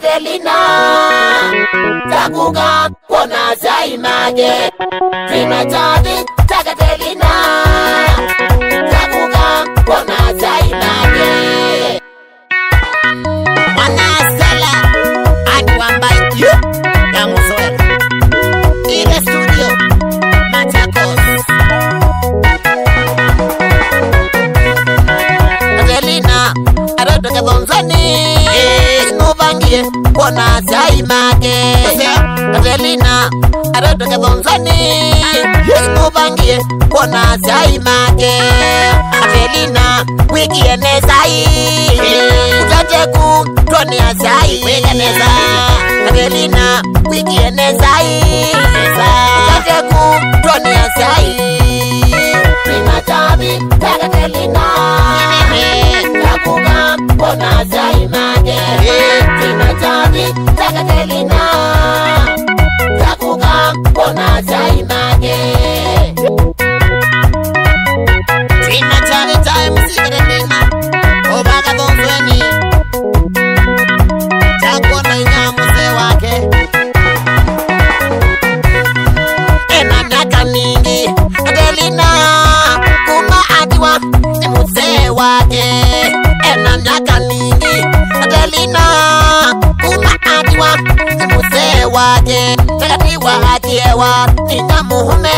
Adelina Takuga Kona Zaimage Primatabi Adelina Takuga Kona Zaimage Manasala Adwamba you Namusoel in the studio Machakos Adelina Adotoke Bonzani Nubangie Kona Zaimage Adelina Adotoke Bonzani Nubangie Kona Zaimage Adelina Wiki Enezai Utateku Tony Azai Wiki Eneza Adelina Wiki Enezai Utateku Tony Azai Primatabi Adelina Takuga Kona Zaimage Primatabi Adelina Takuga Kona Zaimage Primatabi time Sigremina Obaga Bonzweni Takona Ingamuse wake Enanaka mingi Adelina Kuma adiwa Muse wake Enanaka mingi Adelina Kuma adiwa Muse wake Takatiwa akiewa Nina muhume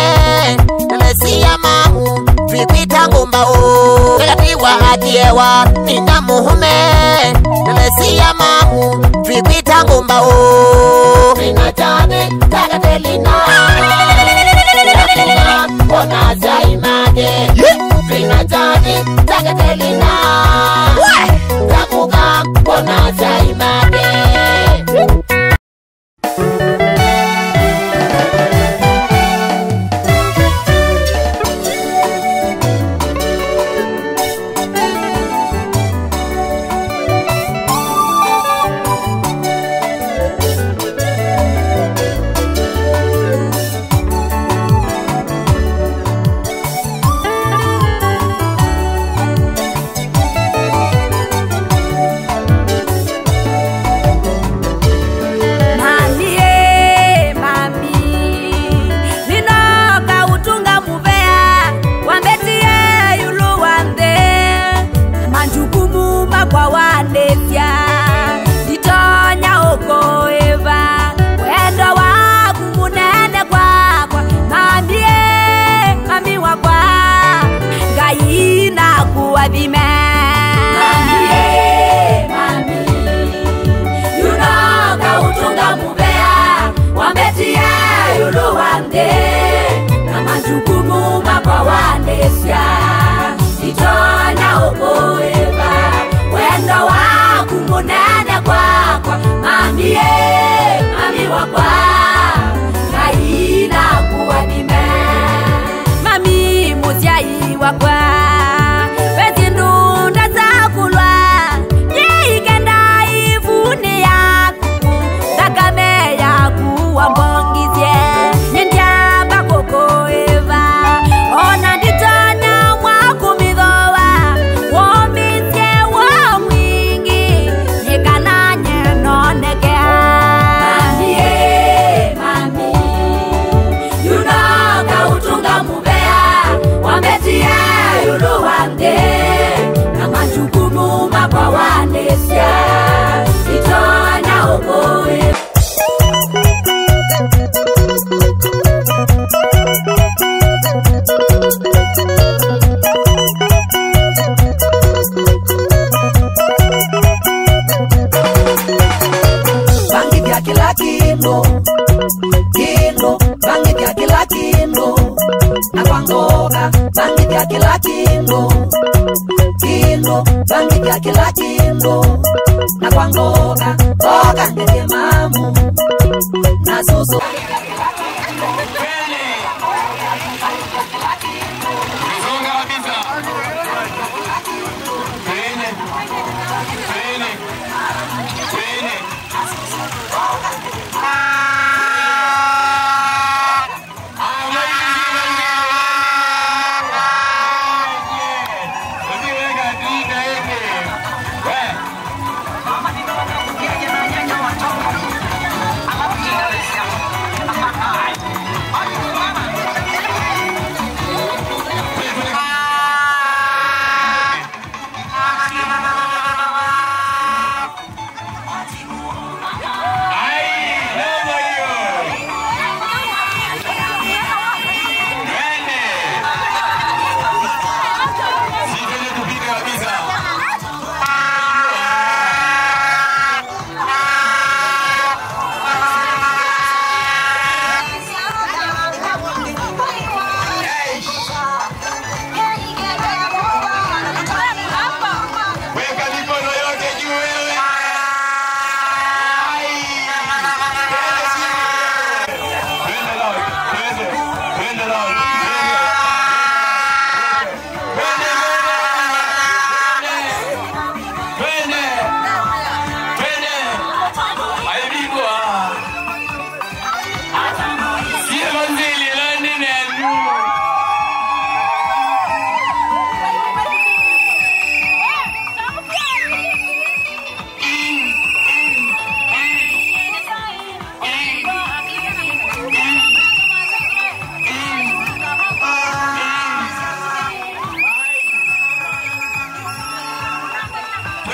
Nalesia mamu Vipita ngumba o Takatiwa akiewa Nina muhume Nalesia mamu Vipita ngumba o Primatabi Adelina Takuga Kona Zaimage Primatabi Adelina Takuga Kona Zaimage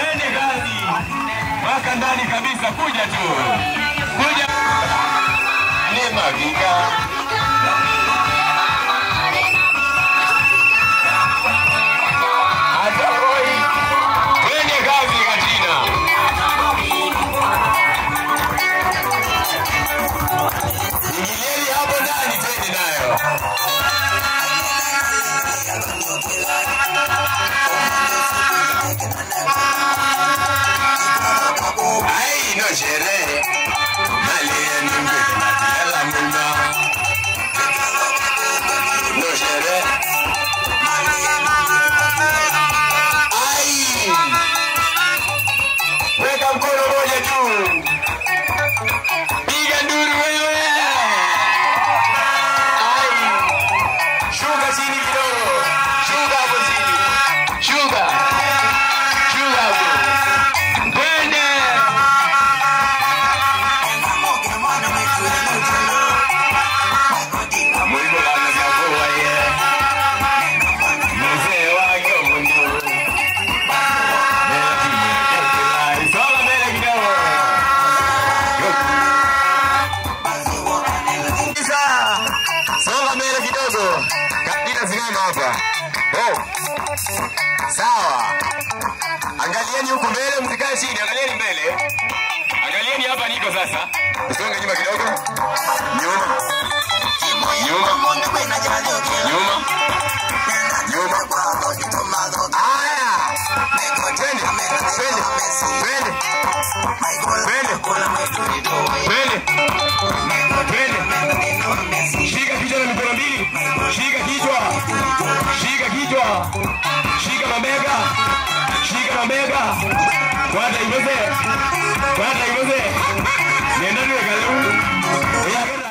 Twende kazi. Waka ndani kabisa, kuja tu. Kuja. Nema vika. Atoi. Twende kazi Katrina. Ingilieni hapo ndani, twende nayo. Ai, no sherehe. Malia ni mbele na tiala muna. No sherehe. Ai. Weka mkono moja tu. Piga nduru wewe. Ai. Shuka chini kidogo. Shuka hapo chini. Shuka. Shuka hapo. Twende. Mungu anachagua yeye. Mzee wake Mungu. Songa mbele kidogo. Songa mbele kidogo. Kapita simama hapa. Oh. Sawa. Angalieni huku mbele, msikae chini. Angalieni mbele. Angalieni hapa niko sasa. Usonge nyuma kidogo. Nyuma. Nyuma. Nyuma. Nyuma. Aya. Twende. Twende. Twende. Twende. Twende. Shika kichwa na mikono mbili. Shika kichwa. Shika kichwa. Shika mabega. Shika mabega. Kwanda iboze. Kwanda iboze. Nenda niwe kalu. Oya kenda.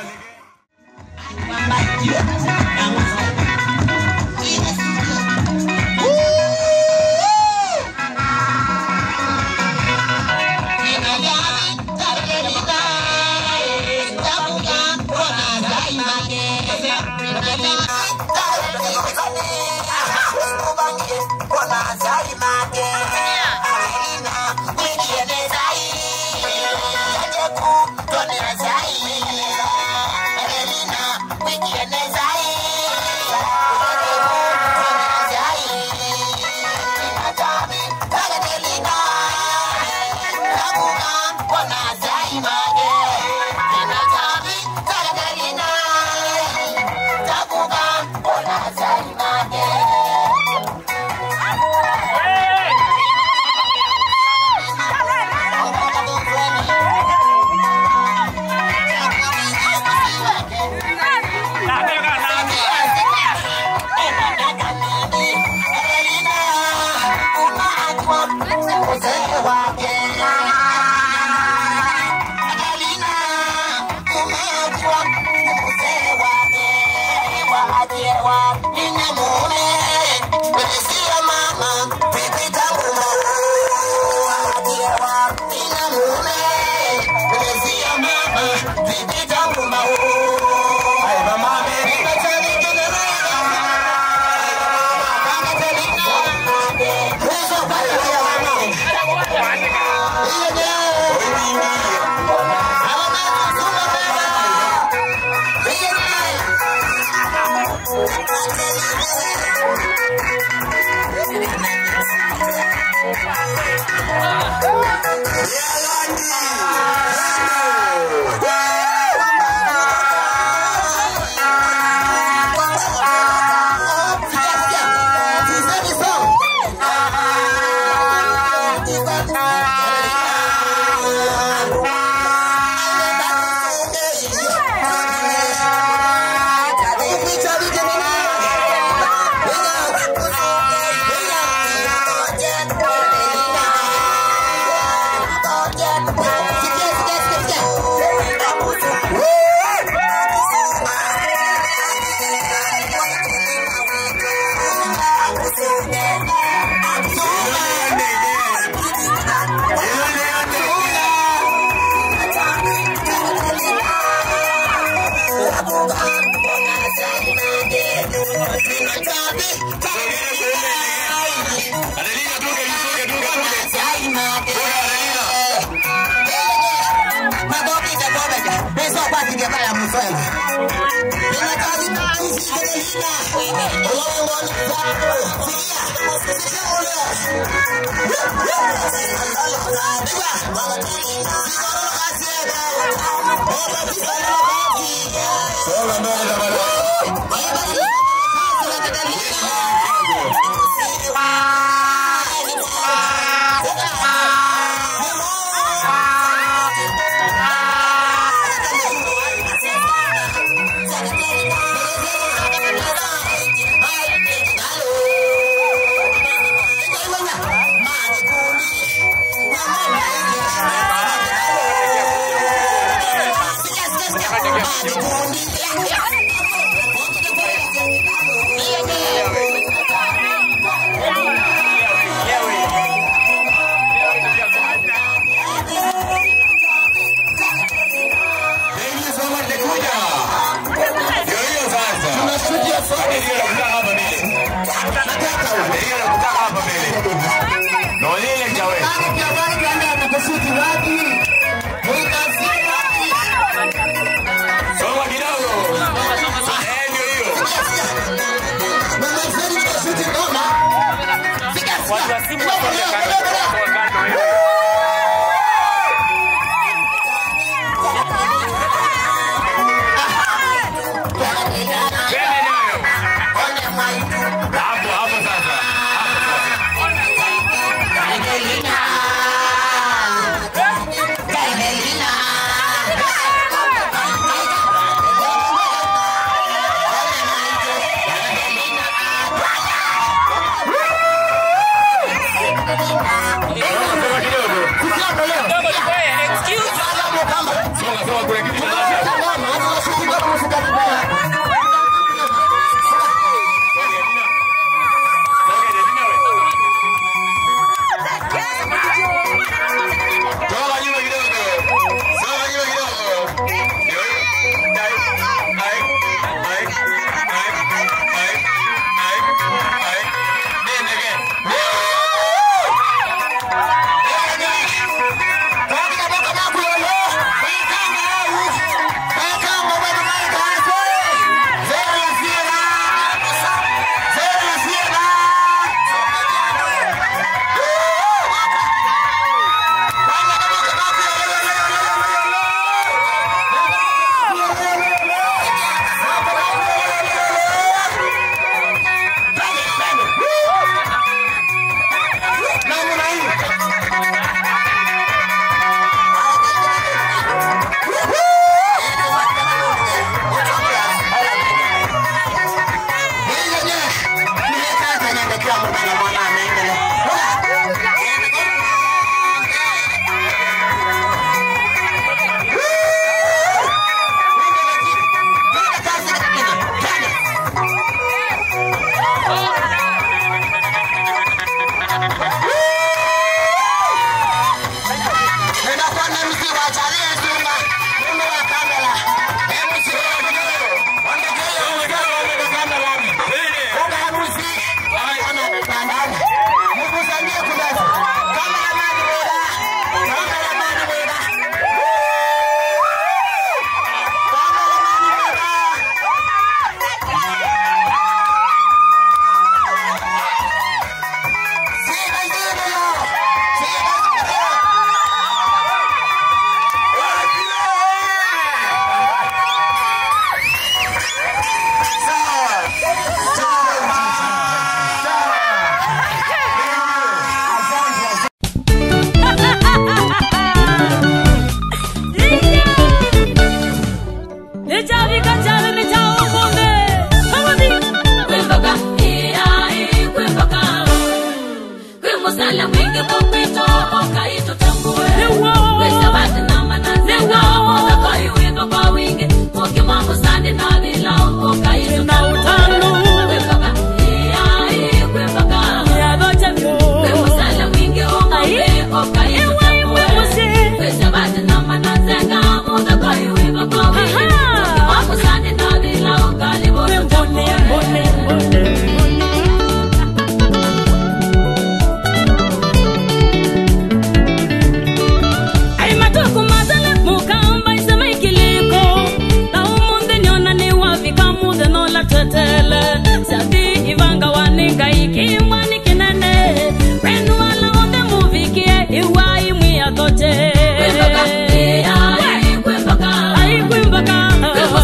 toche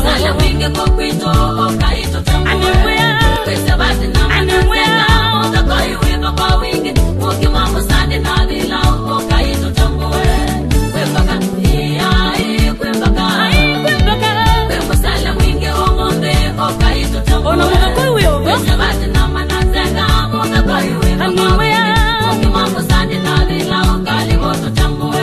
Sala winge kwa kwito okaito tamwe Kwesa basi na mwenga Oda koi wimba kwa winge Muki mambo sande na dila okaito tamwe Kwembaka Kwemba sala winge omombe okaito tamwe Kwesa basi na manazega Oda koi wimba kwa winge Muki mambo sande na dila okaito tamwe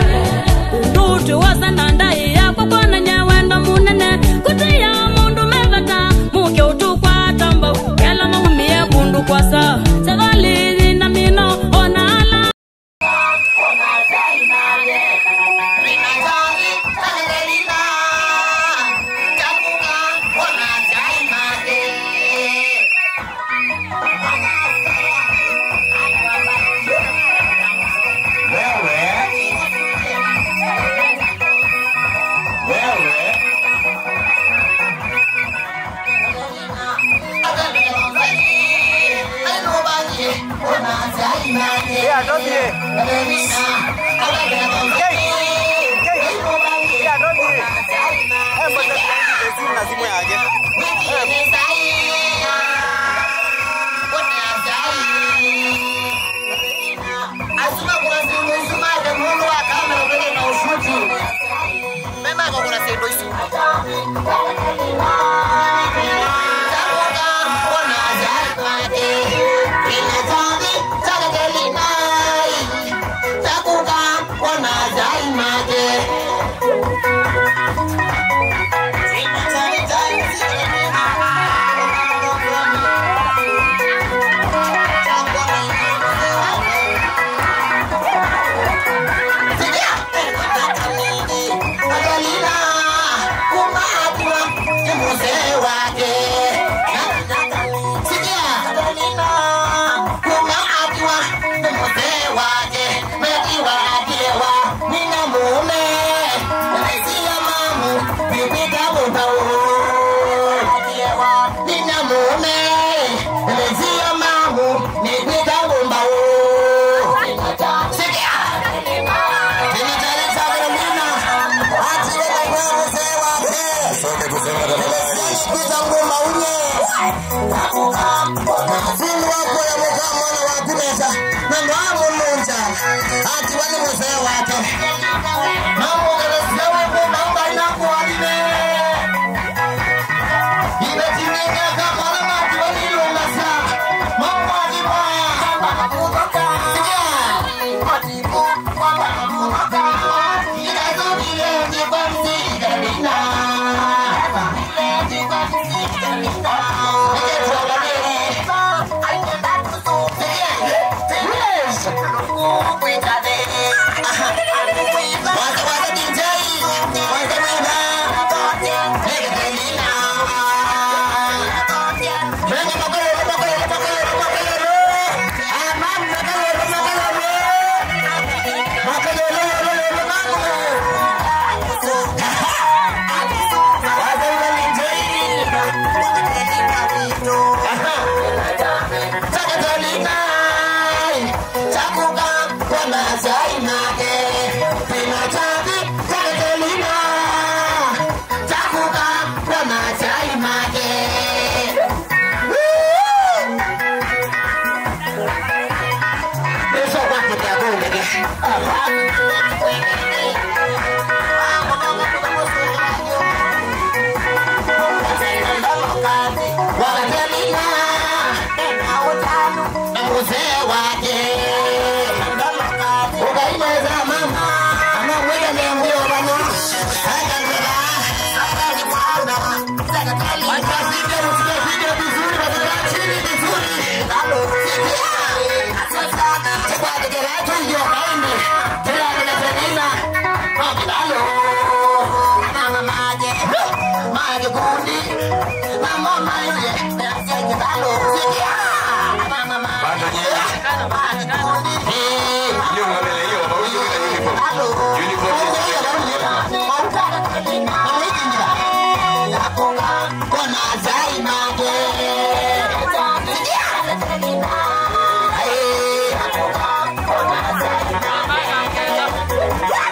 Ndutu wasa nandai ya kwa kwana nyawenda munene Kutia mundu mevata muke utukwa tamba Kela maumie bundu kwa saa Savali na mino onala Yeah.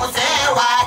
Mzee wa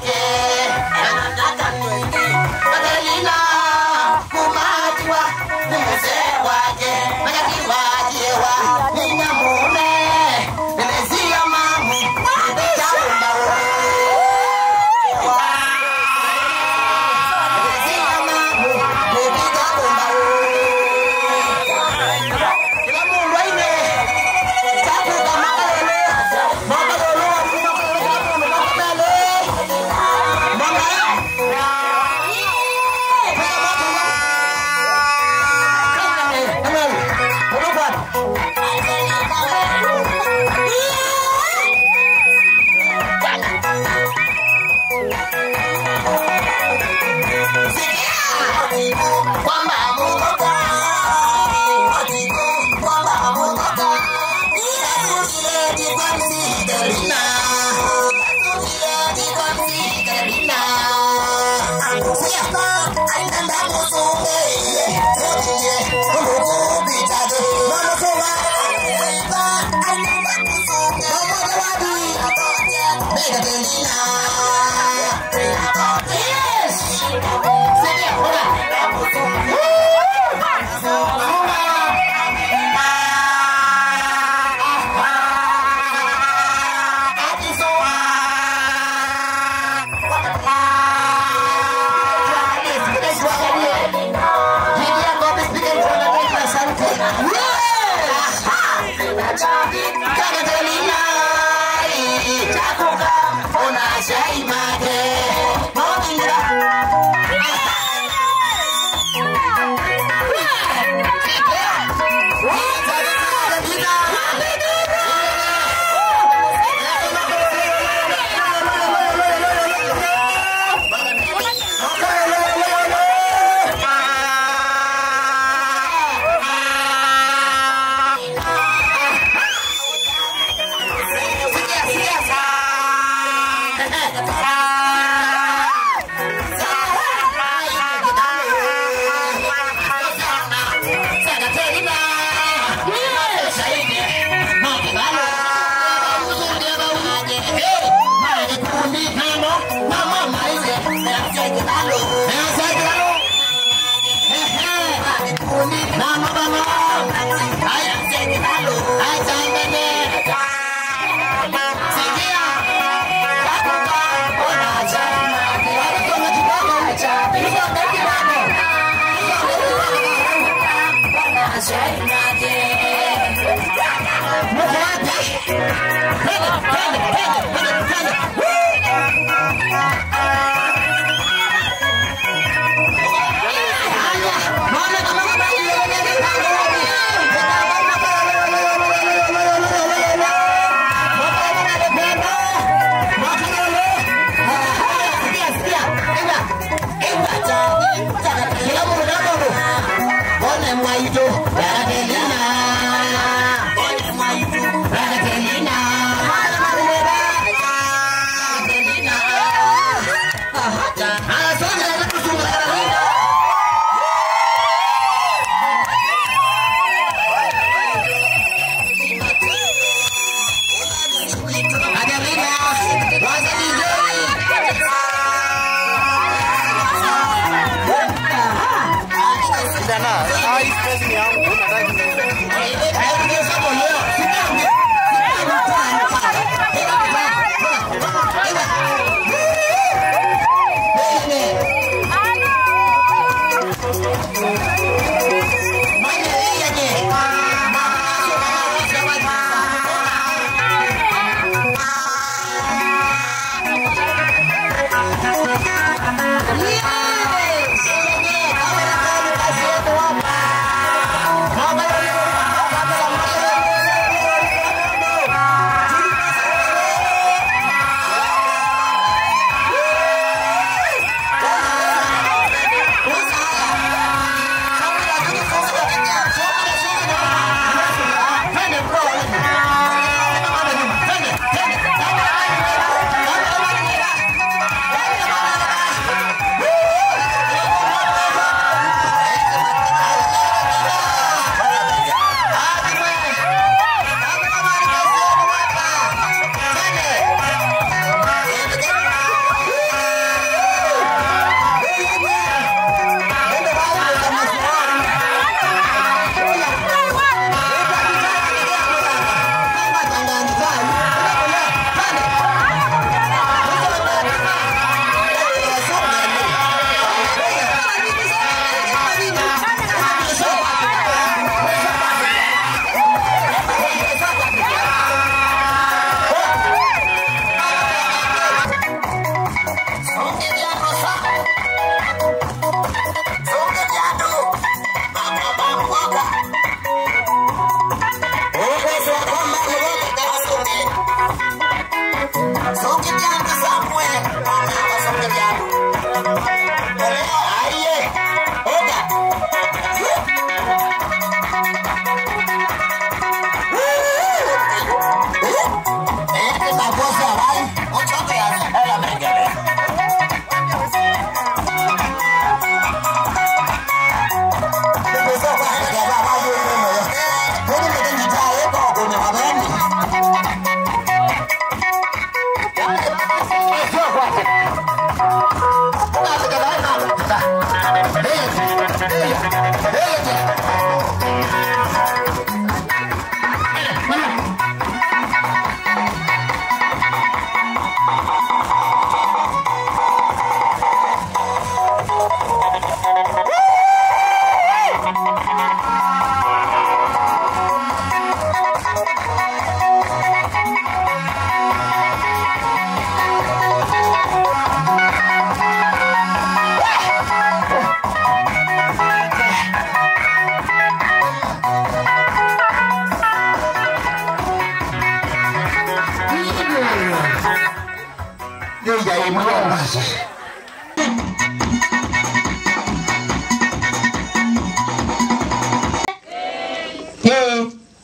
Ah!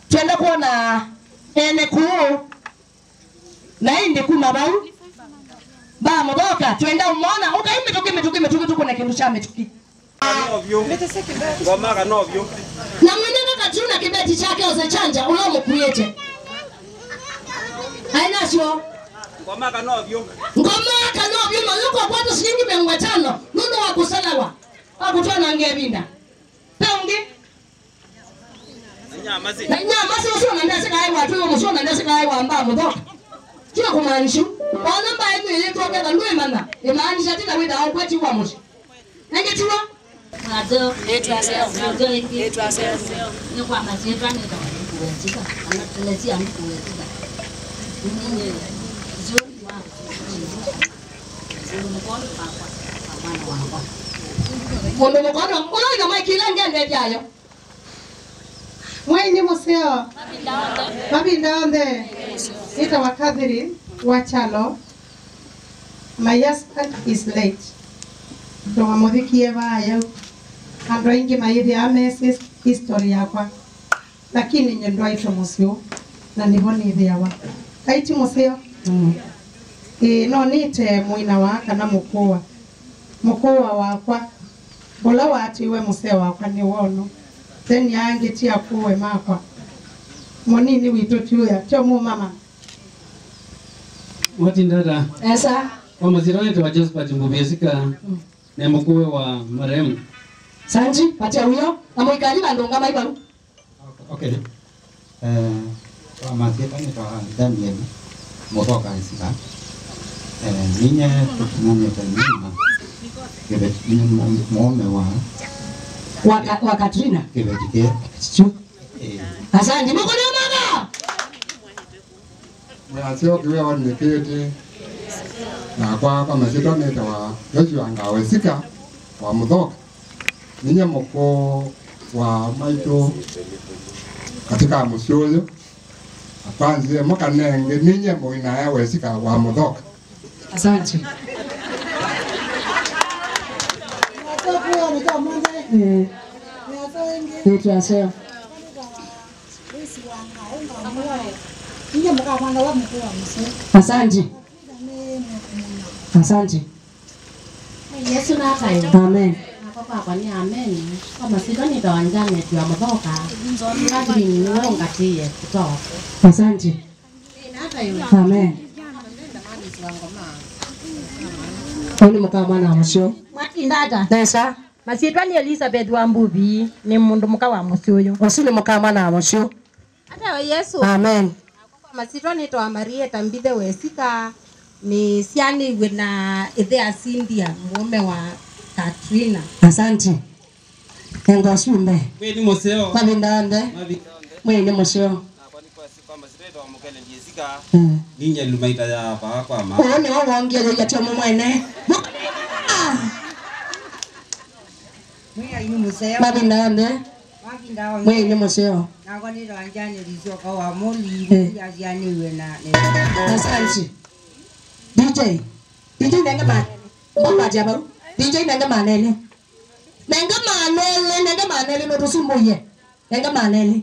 Twende kuona ene kuu na indi kuna bau ba mboka twende umeona ukaime tuko na kindu cha metuki ngoma kanovyo na mwenyewe katuna kibeti chake ozechanja ulomo kuyete haina sio ngoma kanovyo maluko kwa shilingi 500 nuno wa kusalawa akutana ngebinda peungi nyama sio nandase kai watu msio nandase kai wamba mboka kila kumaanisha wana baadhi ile toka na ndio maana imaanisha tena wewe au kweti wa mwisho ngetiwa Ado, ni kwa maziwa ni kwa kuwezeka, anatuletea mtu kuwezeka. Nini zuri wa Mundo ina mai kila ngende jayo. Mwenye museo. Mabindaonde. Ita wakadhiri wachalo. My husband is late. Donga modhikie vayo. Andro ingi maidhi amesis history yakwa. Lakini nyendwa ito museo. Na nivoni idhi yawa. Haiti museo. No nite muina waka na mukua. Mukua wakwa. Bola watu iwe museo wakwa ni wono. Then yange tia kuwe makwa. Monini witotuya. Tio mu mama. Watindada. Esa. Kwa mazirani wa Josephat Mbubesika na mkuwe wa marehemu. Sanji, patia huyo. Na mwikali bandonga maibaru. Okay. Kwa mazirani wa Daniel Motoka Isika. Ninye tukinanye tanima. Kebe muome wa Katrina. Kebe jike. Chu. Asante mko ni mama. Mwasio kiwe wanekete na kwa mazirani wa Joshua Ngawesika wa Muthoka. Ninye mko wa maito katika musyoyo apanzie mukanenge ninye muina ya Wesika wa Muthoka. Asante. Tuaseo. Asante. Asante. Yesu na kayo. Amen. Kwa ni amen. Kama sidani tawanjane tu Muthoka. Kadri ni ngatie kutoka. Asante. Amen. Oni mukama na musyo. Mwatindata. Nesa. Masitwa ni Elizabeth wa Mbubi ni mundu muka wa musyo. Wasile mukama na musyo. Ata Yesu. Amen. Masitwa ni to Maria tambithe Wesika ni siani wina Ethea Cynthia mume wa Katrina. Asante. Engo shumbe. Wewe ni museo. Mabindande. Wewe ni musyo. Ninye lumaita ya kwa ma. Uone wao ongea ya tomo mwene. Mwenye ni museo. Mabindande. Wewe ni musyo. Na kwa nini wanjani lizoka wa moli ya jani wena. Asante. DJ nenga ma. Mbona jabaru? DJ nenga manene. Nenga manene no tusumbuye. Nenga manene.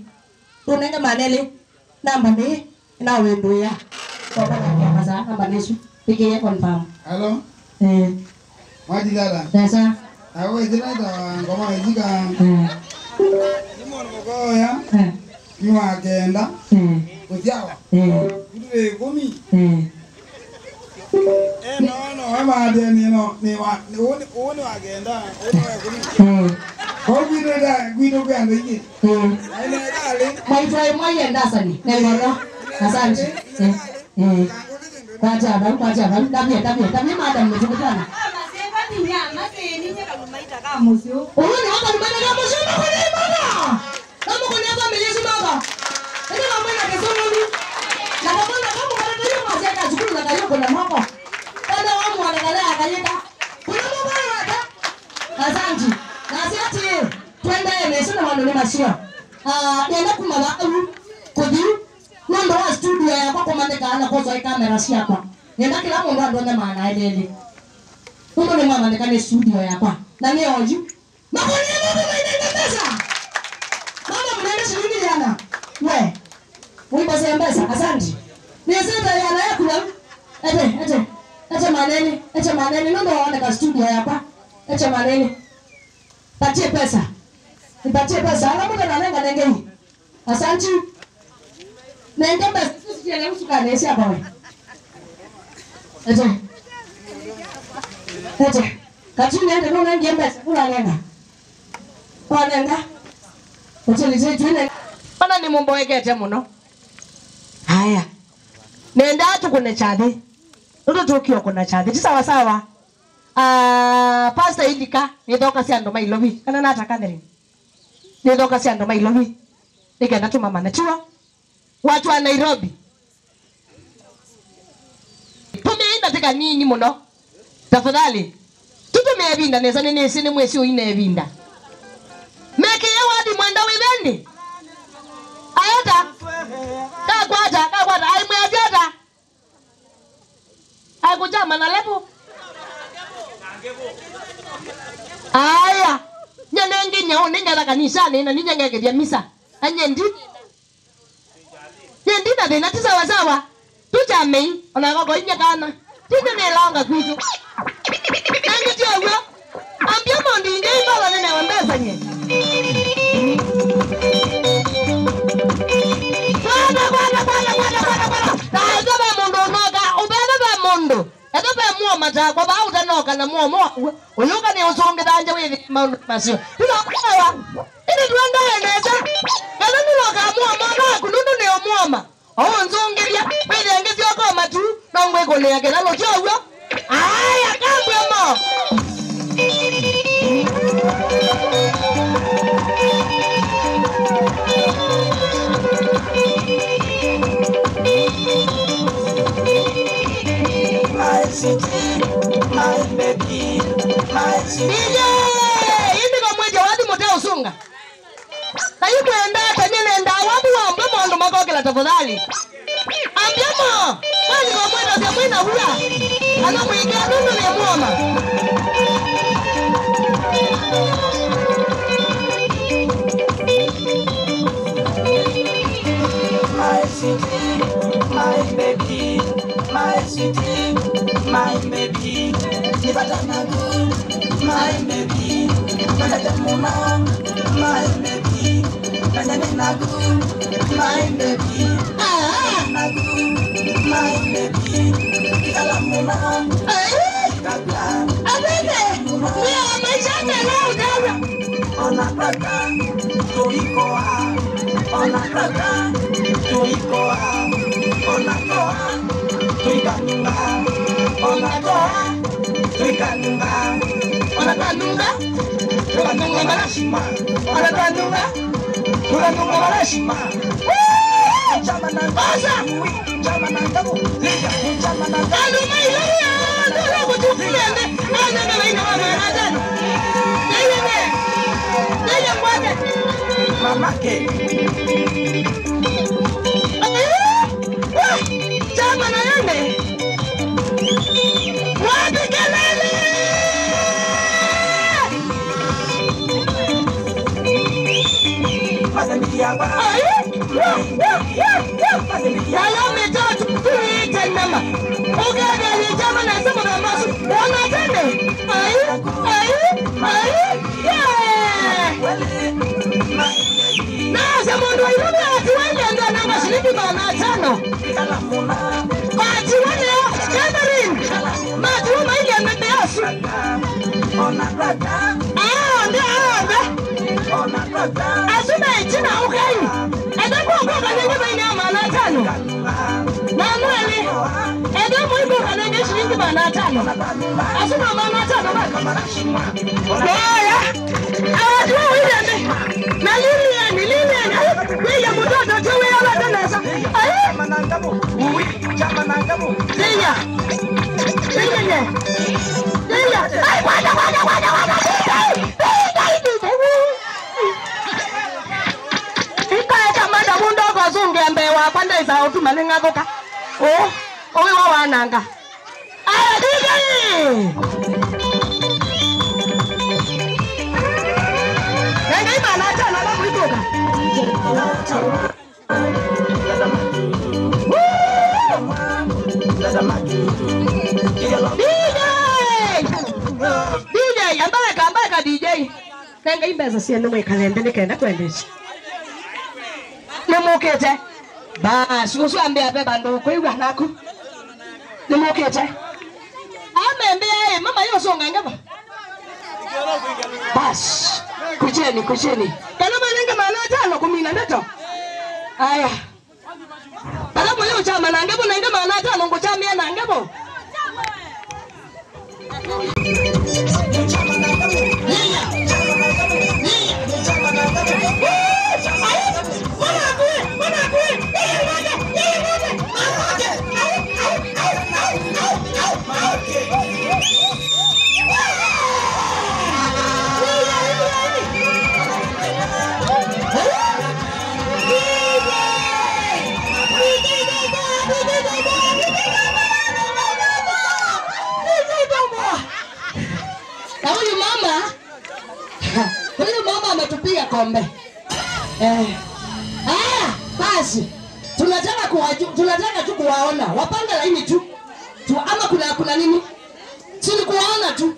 Tu nenga manene. Namba ni na wendo ya. Kwa kwa kaza namba nesu. Pigie confirm. Hello. Mwajidala. Sasa. Awe zinaita ngoma Wesika. Nimoni mogoya. Niwa agenda. Kujawa. Kudure komi. No, ama adeni no ni wagenda, komi. Guido gando iki. Aina dale. Maitwa moye ndasani. Nengoro. Asante. Kwacha tabia madam mtukutana. Uone hapa mbele kama musyo na kuna mama. Kama kuna familia simama. Ndio mama na kesho ni. Na kama kuna ndio mazeka chukua na kayo kuna mama. Kana wamu wanagala akayenda. Kuna mama hapa. Asante. Na siati twende meso na wando ni masio. Nenda kumama kodi. Nando wa studio ya kwa komande kana kwa kamera siapa. Nenda kila mundu andone maana elele. Mundu ni mama ndekane studio yakwa. Na ni oju. Mama ni mundu mwenye pesa. Mama mnaenda shilingi jana. We. Uipa sembesa. Asante. Ni sasa yana yako na. Ete maneni. Ndio waone ka studio yakwa. Ete maneni. Patie pesa. Nipatie pesa. Ala mundu analenga nengeni. Asante. Nenge pesa. Sisi ile usukane si hapa wewe. Ete. Katuni ende nuna nge pesa. Kula lenga. Kwa lenga. Utilize tuine. Bana ni mumbo wekete muno. Haya. Nenda tu kuna chade. Ndio tukio kuna chade. Sawa sawa. Pastor Indika nitoka si ando mailobi. Kana nata Catherine. Nitoka si ando mailobi. Nikaenda tu mama nachua. Watu wa Nairobi. Tumeenda tika nini muno? Tafadhali. Tumevinda neza nene sine mwesi uine vinda. Meke yawadi mwenda wivendi. Ayata. Kakwata. Ai mwajata. Ai kujama na lepo. Aya. Nyanenge nyao nenya kanisa nena ninyenge vya misa. Anyendi. Nyendi na dena tisawa sawa. Tuchame onakoko inyakana. Tine nelanga kwitu. Nangi tiawa. Ambia mondi ngai bala nene wambesa nye. Mata kwa ba utanoka na muomo uluka ni usonge danje wewe masio ilo kwa ili tuenda neza kana niloka muomo na kunundu ne muoma o nzongeria wewe ngezi yako matu na ngwe kole yake nalo chawo aya kambwe mo my city, my baby, my city. Ini kamweje wadi moteo sunga. Kayu kwenda nenda wapi wambe mondo makokela tafadhali. Ambiamo, kwani kamwenda vya mwina hula. Ana mwiga nunu ni muoma. My city, my baby, my city, my baby. Nibatanagu, my baby. Nanatamuna, my baby. Nananagu, my baby. Nagu, my baby. Kalamuna, kagla. Abebe, we are my channel. Onakaka, tuikoa. Onakaka, tuikoa. Onakoa, tuikanunga. Onakoa, tuikanunga. Onakanunga, tukanunga marashima. Onakanunga, tukanunga marashima. Osa! Chamanangabu, liya, chamanangabu. Aluma ilaya, ndio kutufiende. Ana wewe mwanadamu. Neye mwake. Mamake. Chama na yende. Wapi kelele? Mazamia ba. Yalo metatu tuite nama. Ogega ni chama na sema na masu. Ona tende. Na mundu airume atiwende ndo namba shilingi bana tano. Atiwende Catherine. Matuuma ile amebeasu. Asuma ichina ukai. Edako kwa kanenge baina bana tano. Na mwele. Edako ibo kanenge shilingi bana tano. Asuma bana tano baka. Oya. Awatu wile na Lilian. Wewe mtoto tu wewe unadonesa. Chamanangabu. Uwi chamanangabu. Lia. Ai kwenda. Ikaeta manda mundo ko zunge mbewa kwenda isa utumalinga goka. Owi wa wananga. Aya DJ. Ngai mana acha na la kuitoka. DJ ambaka DJ. Ngai mbeza siende mwe kalende nikaenda kwendesha. Nimukete. Basi usiambie beba ndo kuiwa nako. Nimukete. Amembea mama yo songa ngaba. Basi kucheni. Kana manenge manata no kumina ndeto. Aya. Kana moyo chama na ngebo na ngema manata no ngochamia na ngebo. Huyu mama ametupiga kombe. Basi tunataka tu kuwaona. Wapanga laini tu. Ama kuna nini? Si kuwaona tu.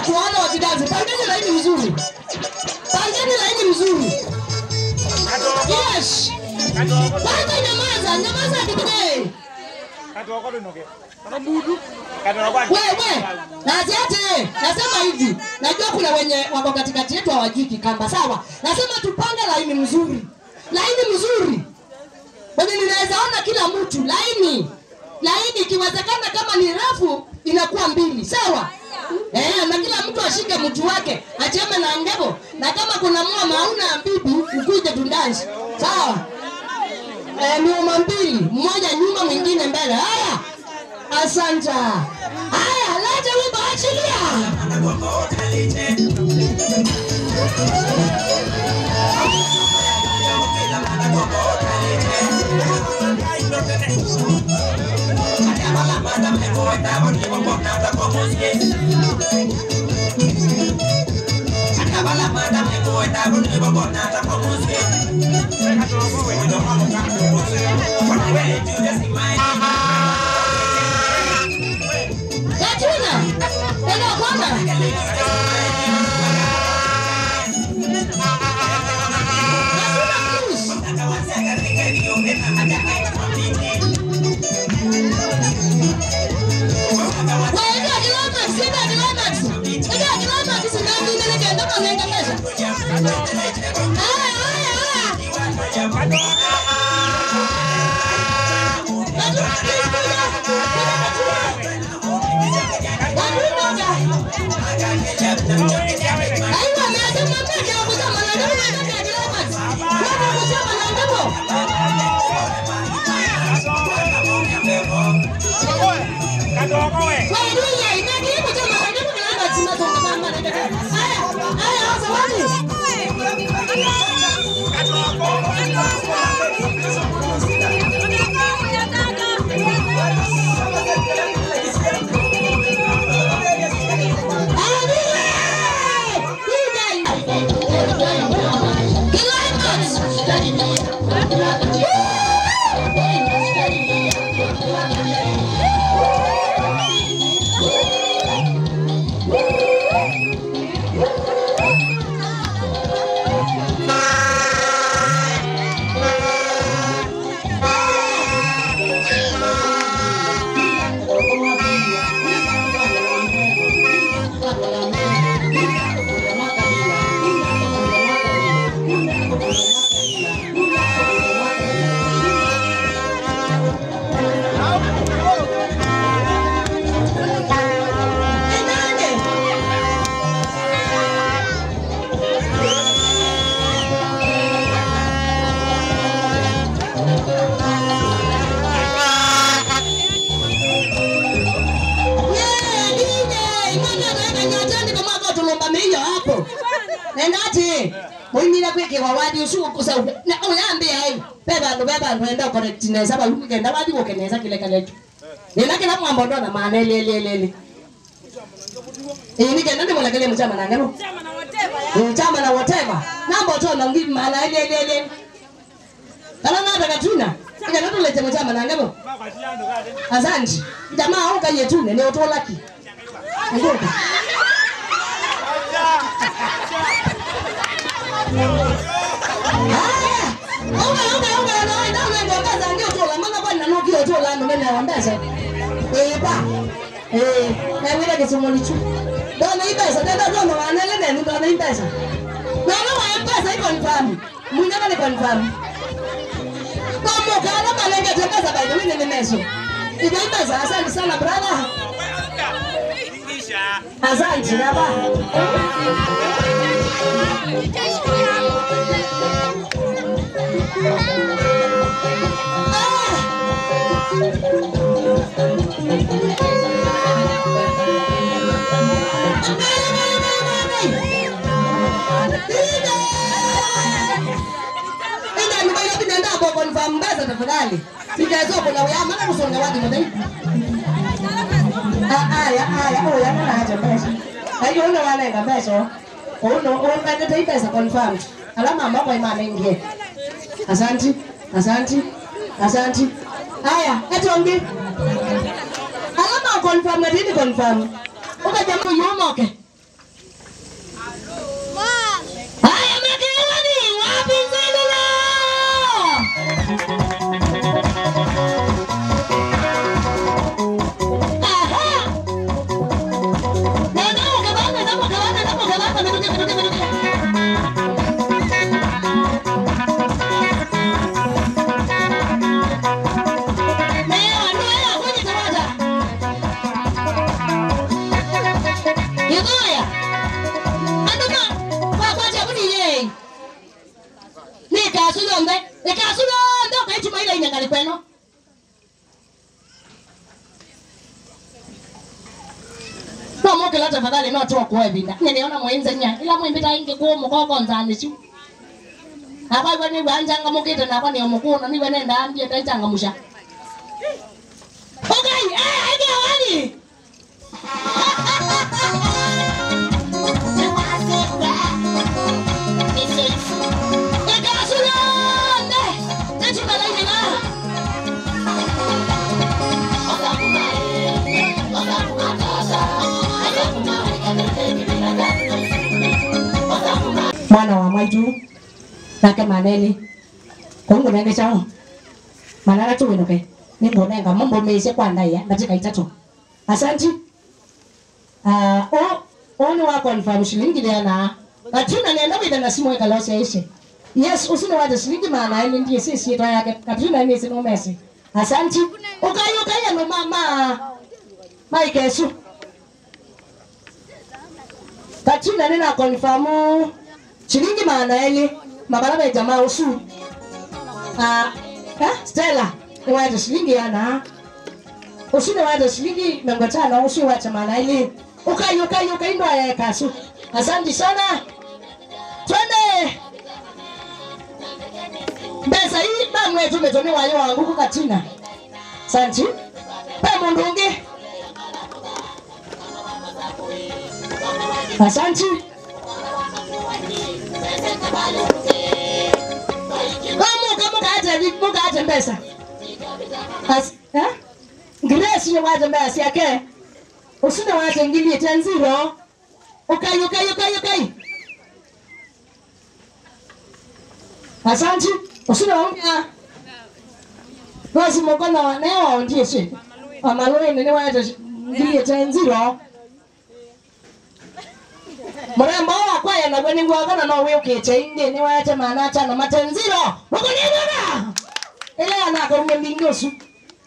Kuwaona wakidazi. Pangeni laini mzuri. Yes. Panga nyamaza kipige. Wewe, nasema hivi. Najua kuna wenye wako katikati yetu hawajui Kikamba, sawa? Nasema tupange laini mzuri. Wenye ninaweza ona kila mtu laini ikiwezekana kama ni refu inakuwa 2, sawa? Na kila mtu ashike mtu wake, acheme na ngebo. Na kama kuna mama hauna bibi, ukuje tundansi. Sawa? Mama 2, mmoja nyuma mwingine mbele. Haya. Asante. Haya, leta wimbo achilia. Nendati Mwimira kweke kwa wadi usuku kusa na uyambi hai beba ndo enda correct neza ba ngenda wadi wokeneza kile kalecho Nina kila mwambo ndo na maana lele. Ni kenda ndimo lakele mchama na ngano. Mchama na whatever. Nambo to na ngi maana lele. Kala na daga tuna. Ngano to lete mchama na ngano. Asante. Jamaa au kanye tune ni otolaki. Ngoka. Asante baba. Tafadhali. Sijazoea kuna wewe maana kusonga wapi mdai. Ya na haja pesa. Hayo una wale kabisa. Ono unataka pesa confirm. Alama ambapo imani ingie. Asante. Haya, etongi. Alama confirm na dini confirm. Uka jamaa yumoke. Haya makelani wapi zililo? Tafadhali no to ko ebinda niona mwenza nya ila mwimbita inge ko mukoko nzani chu aba bani banjanga mukita na kwani omukuna ni bane ndambye taitanga musha okay age wani mwana wa maitu nake maneli kongo nenge chao manara tu winoke ni mbonenga mambo meise kwa ndaya dakika 3 asante oni wa confirm shilingi ile na katuna nenda bida na simu eka losi aishe yes usine waje shilingi maana ile ndiye sisi yetu yake katuna ni sino mesi asante ukaya no mama Mike Yesu katuna nena confirm shilingi maana ile mabaraba ya jamaa usu Stella ni waje shilingi yana usine waje shilingi 500 usu waje maana ile ukaya ndo ya kasu asante sana twende besa hii mama wetu umetolewa yao wangu katina asante pe mundungi asante Muka ate mbesa. Grace ni waje mbesa yake. Usine waje ngili 10-0. Okay. Asante. Usine waambia. Basi mkono wa neo ndiye si. Amaloi ni waje ngili 10-0. Mrembo kwa yana bweni ngwana na wewe ukiche inde ni waje maana acha na 10-0. Ukonibona. Ile anako mbingosu.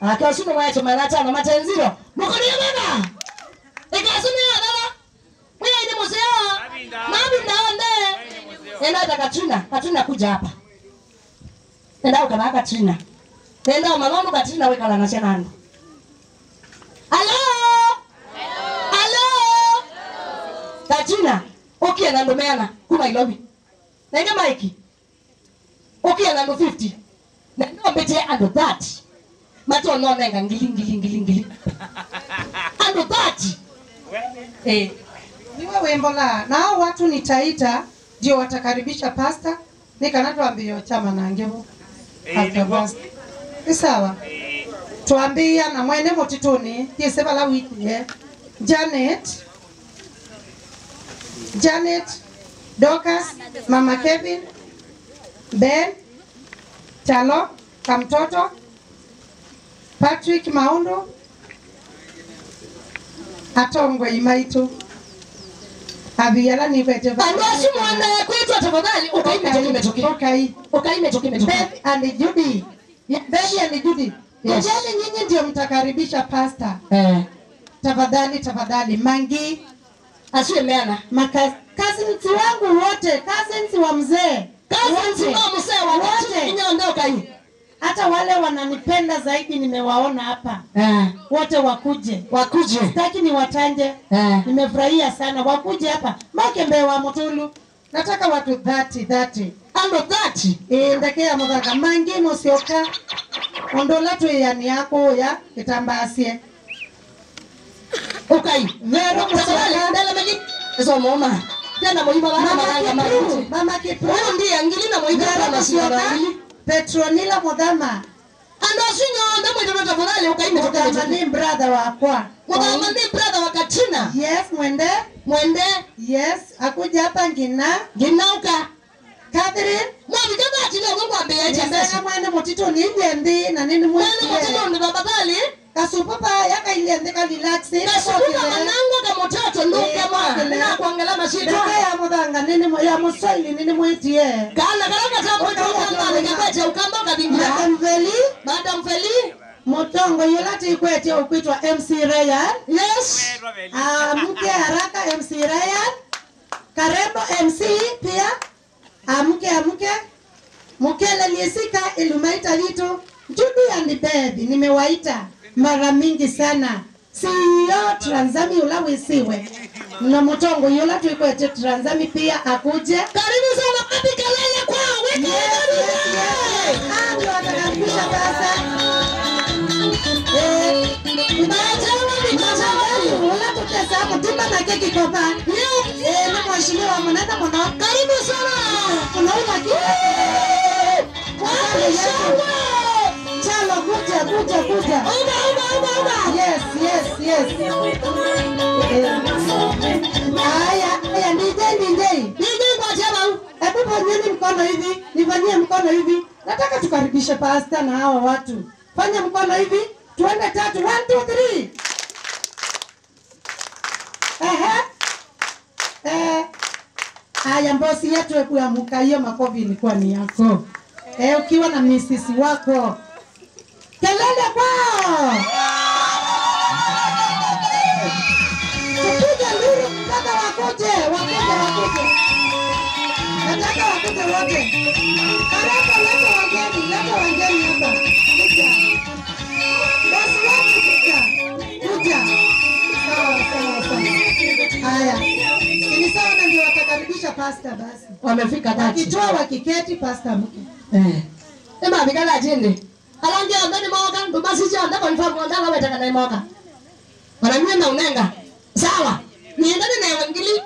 Akasuna waje maana acha na 10-0. Ukonibona. Ikasuna dala. Wewe ni mzee. Mabi ndaonde. Nenda Katrina kuja hapa. Nenda ukana Katrina. Nenda malono Katrina weka la national. Hello. Katrina, okay na ndomeana kuma ilobi. Nenge Mike. Okay na 50. Na ndo bete ando that. Mato no nenga ngili. ando 30. Niwe wimbo la na hao watu nitaita ndio watakaribisha pasta nikanatuambia chama nangevo hata basi ni sawa tuambia na mwene motituni yeseba la wiki Janet Dorcas Mama Kevin Ben Chalo Kamtoto Patrick Maundo Atongwe Imaitu Abiyala ni kwete ba. Andoshi mwana kwetu tafadhali ukaime toke. Baby and Judy. Baby and Judy. Yes. Jani nyinyi ndio mtakaribisha pasta. Tafadhali Mangi asiwe meana. Cousins wangu wote, cousins wa mzee. Cousins wa mzee wote. Kinyaondoka hii. Hata wale wananipenda zaidi nimewaona hapa. Wote wakuje. Sitaki niwatanje. Nimefurahia sana wakuje hapa. Makembe wa Mutulu. Nataka watu 30. Ando 30. Ndekea mudhaka Mangi Musioka. Ondola tu yani yako ya kitambasie. Vero Musioka. Ndala megi. Eso mama. Tena moiba bana maranga mama. Mama Kipru. Ndiye ngilina moiba bana Musioka. Petronila Mudhama. Ando sinyo ndamo itoto tafadhali ukaime toka. Mudhama ni brother wakwa. Mudhama ni brother wa Katina. Yes, Mwende. Yes, akuja hapa Ginauka. Catherine. Mwabi kama atile mungu ambeyecha Mbega mwene motito ni iliendi na nini mwene. Mwene motito ni babadali. Kasupapa yaka iliendi ka relaxi. Kasupapa mananga ka mototo nduke mwa. Na kuangela mashito. Ndaka ya mudhanga nini ya musoili nini mwetie. Kana karaka tambo kama nikabeche ukamba kabingia. Madam Feli. Motongo yolati ikwete ukuitwa MC Ryan. Yes. Mke haraka MC Ryan. Karembo MC pia. Amke. Mukele liesika ilumaita litu. Judy and Baby nimewaita mara mingi sana. CEO Transami ulawe siwe. Na Motongo yolati ikwete Transami pia akuje. Karibu sana papi kelele kwa wiki. Ndio atakaribisha sasa. Wala tutesa kutumba na keki kopa. Na mheshimiwa mwanada mwana. Karibu sana. Unaona kiki? Chalo kuja. Yes. Aya DJ kwa chama. Hebu fanyeni mkono hivi. Nifanyie mkono hivi. Nataka tukaribishe pasta na hawa watu. Fanya mkono hivi. Tuende 3. 1 2 3. Haya mbosi yetu hebu amuka, hiyo makofi ilikuwa ni yako. Ukiwa na misisi wako. Kelele kwao. Tupige nduru mpaka wakuje. Nataka wakuje wote. Karaka leta wageni hapa. Basi watu kuja. Sawa. Haya. Ni sawa na ndio watakaribisha pasta basi. Wamefika dati. Wakitoa wakiketi pasta mke. Ema bigala jende. Alangia ndani moga ndo basi cha ndako nifahamu ndala wetaka na moga. Wananywe na unenga. Sawa. Niendane na wengili.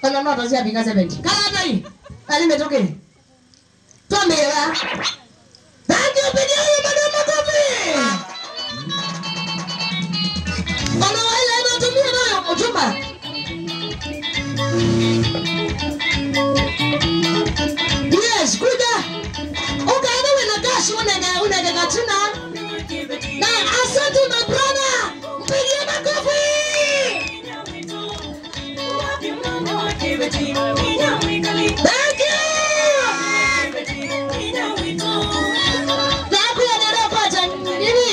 Kana nota zia bika 70. Kala hata hii. Alimetoke. Tomera. Thank you video madam Makofi. Bana wale anatumia nayo kutuma. Yes, kuja. Ukaenda na gashi unenge Katina. Na asante my brother. Mpigie makofi. Thank you. Naku ya narapacha nini?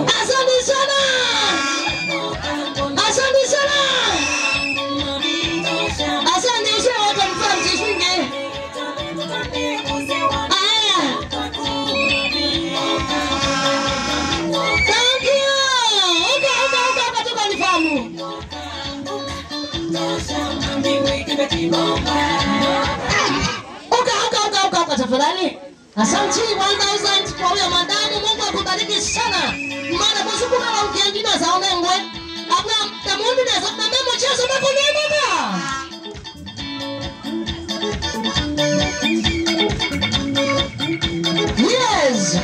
Asante sana. Asante usha watu mfamsi shinge. Thank you. Uka patuka nifamu. Uka tafadhali. Asante 1000 kwa huyo madamu. Mungu akubariki sana. Maana msuku na ukiendina zaone ngwe. Abla tamundi na za memo chezo na kunema na. Yes.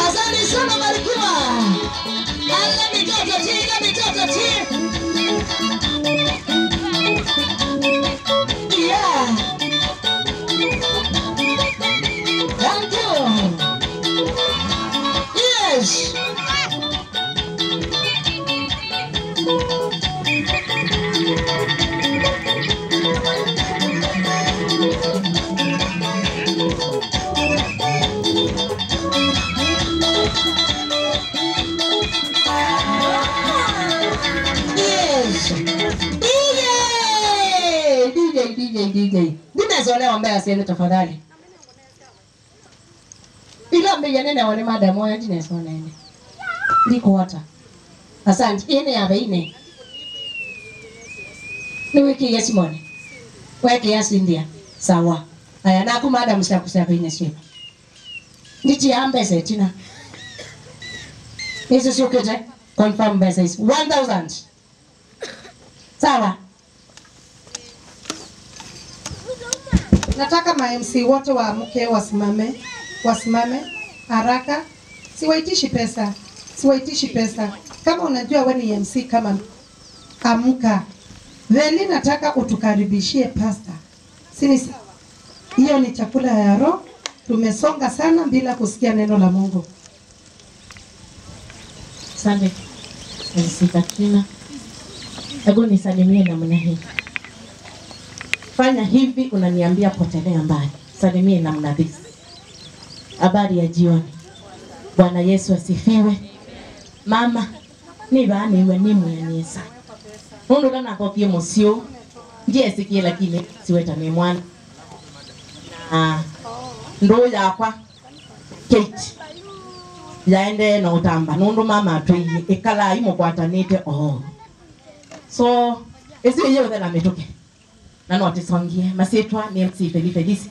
Asante sana barikiwa. Allah mitoto ti. Yeah. Thank you. Yes. DJ. Nimezoelewa mbaya sana tafadhali. Ila mbele nene wale madam moja ndinezo nene. Liko hata. Asante. Ine ya baine. Ni wiki ya Simone. Wiki ya Cynthia. Sawa. Aya na ku madam sakusaka ine sio. Nditi ambe setina. Hizo sio kete. Confirm besa is 1000. Sawa. Nataka ma-MC wote waamke wasimame haraka. Siwaitishi pesa. Kama unajua wewe ni MC kama amka. Then nataka utukaribishie pasta. Sini hiyo ni chakula ya roho. Tumesonga sana bila kusikia neno la Mungu. Asante. Katrina. Hebu nisalimie namna hii. Fanya hivi unaniambia potelea mbali. Salimie namna hii. Habari ya jioni. Bwana Yesu asifiwe. Mama, ni bani we ni mwenisa. Mundu kana kopie musio. Ndiye sikie lakini siweta ni mwana. Ndo yakwa Kate. Yaende na utamba. Nundu mama atui ikala imo kwatanite So, esi yeye na metoke. Na no atisongie masetwa ni MC Felisi.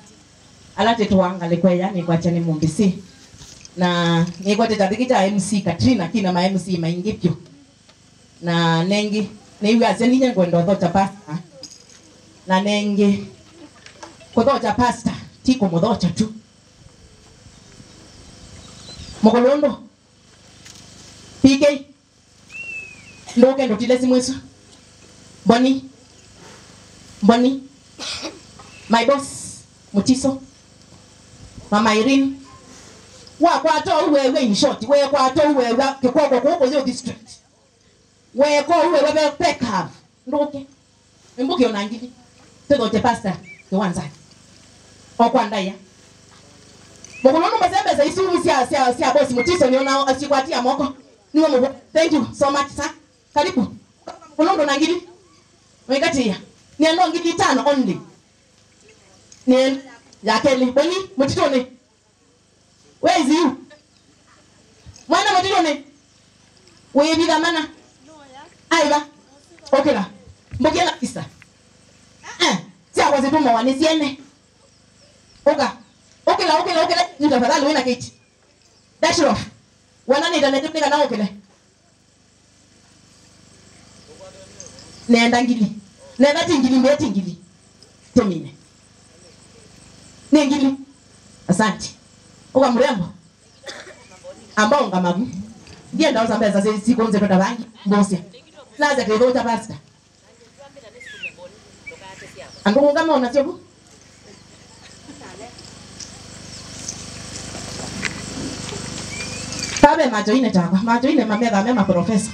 Alate tuangale kwa yani kwa chani mumbisi. Na ni kwa tetabikita MC Katrina kina ma MC maingipyo. Na nengi ni iwe aseni nyengo ndo thota pasta. Na nengi kwa pasta tiko mudhocha tu. Mokolondo PK ndoke ndo tilesi mwesu Bonnie my boss Mutiso Mama Irene wa kwato wewe in short wewe kwato wewe kikoko yo district wewe kwa wewe pick up ndoke mbuki onangili todo te pastor kiwanza okwandaya Mokolono mazembe za isumu sia boss Mutiso niona asikwatia moko niwe mbo. Thank you so much sir. Karibu. Mokolono nangili Wekatia. Ni anongi kitano only. Ni yakeli. Boni Mutitone. Where is you? Mwana Mutitone. Wewe bila mana? Aiba. Okay la. Mbokela kisa. Sia kwa zetu mwa nisiene. Oga. Okay la. Nitafadhali wewe na Kate. Dash off. Wana ni dana tunika na okele. Nenda ngili. Nenda tingili. Temine. Nengili. Asante. Uka mrembo. Ambao ngamagu. Ndiye ndao zambia za siku nze toda bangi. Bosia. Naza kirota pasta. Angu ngama unatiobu? Tabe majoine takwa. Majoine mamega mema professor.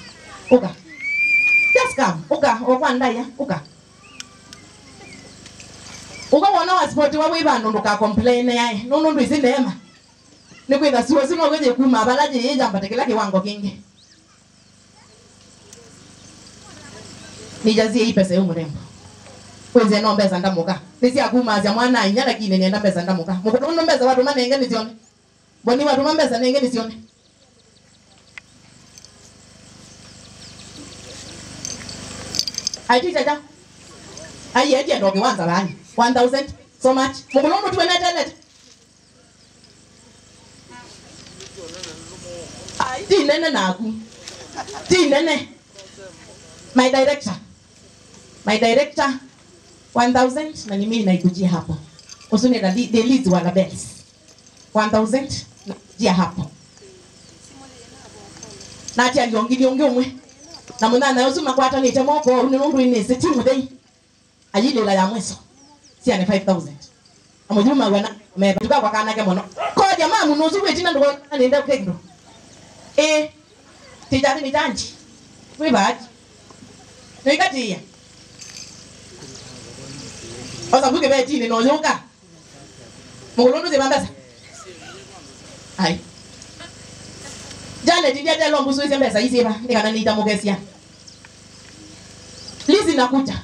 Uka. Just come. Uka okwandaya. Uka wana wasipoti wa wibano nduka complain yae. Nundu isinema. Nikwitha siwo sino kwenye kuma abalaje yeja mpatekela kiwango kingi. Nijazie hii pesa yo mrembo. Kwenze no mbeza ndamuka. Nisi akuma azya mwana inyala kine nienda mbeza ndamuka. Mukono mbeza watu manenge nisione. Boni watu mbeza nenge nisione. Aiti jaja. Ayi eti ndo kiwanza bani. 1,000 so much mugolondo tuwe net ti nene naku ti nene my director 1,000 na mimi naikujia hapo usuni na the leads wala bells 1,000 jia hapo na ati aliongili umwe na munana usuma kwata ni temoko unundu ni setimu dei ajili la ya mweso si ane 5,000 amujuma wana metuka kwa kana ke mono ko jamaa munuzu wetina ndo nenda kendo tijari ni janji we bad negatia osa buke beti ni no yoka mugolondo ze bambasa ai jana tidia telo mbusu hizo mbesa hizi hapa nikana niita mogesia lizi nakuja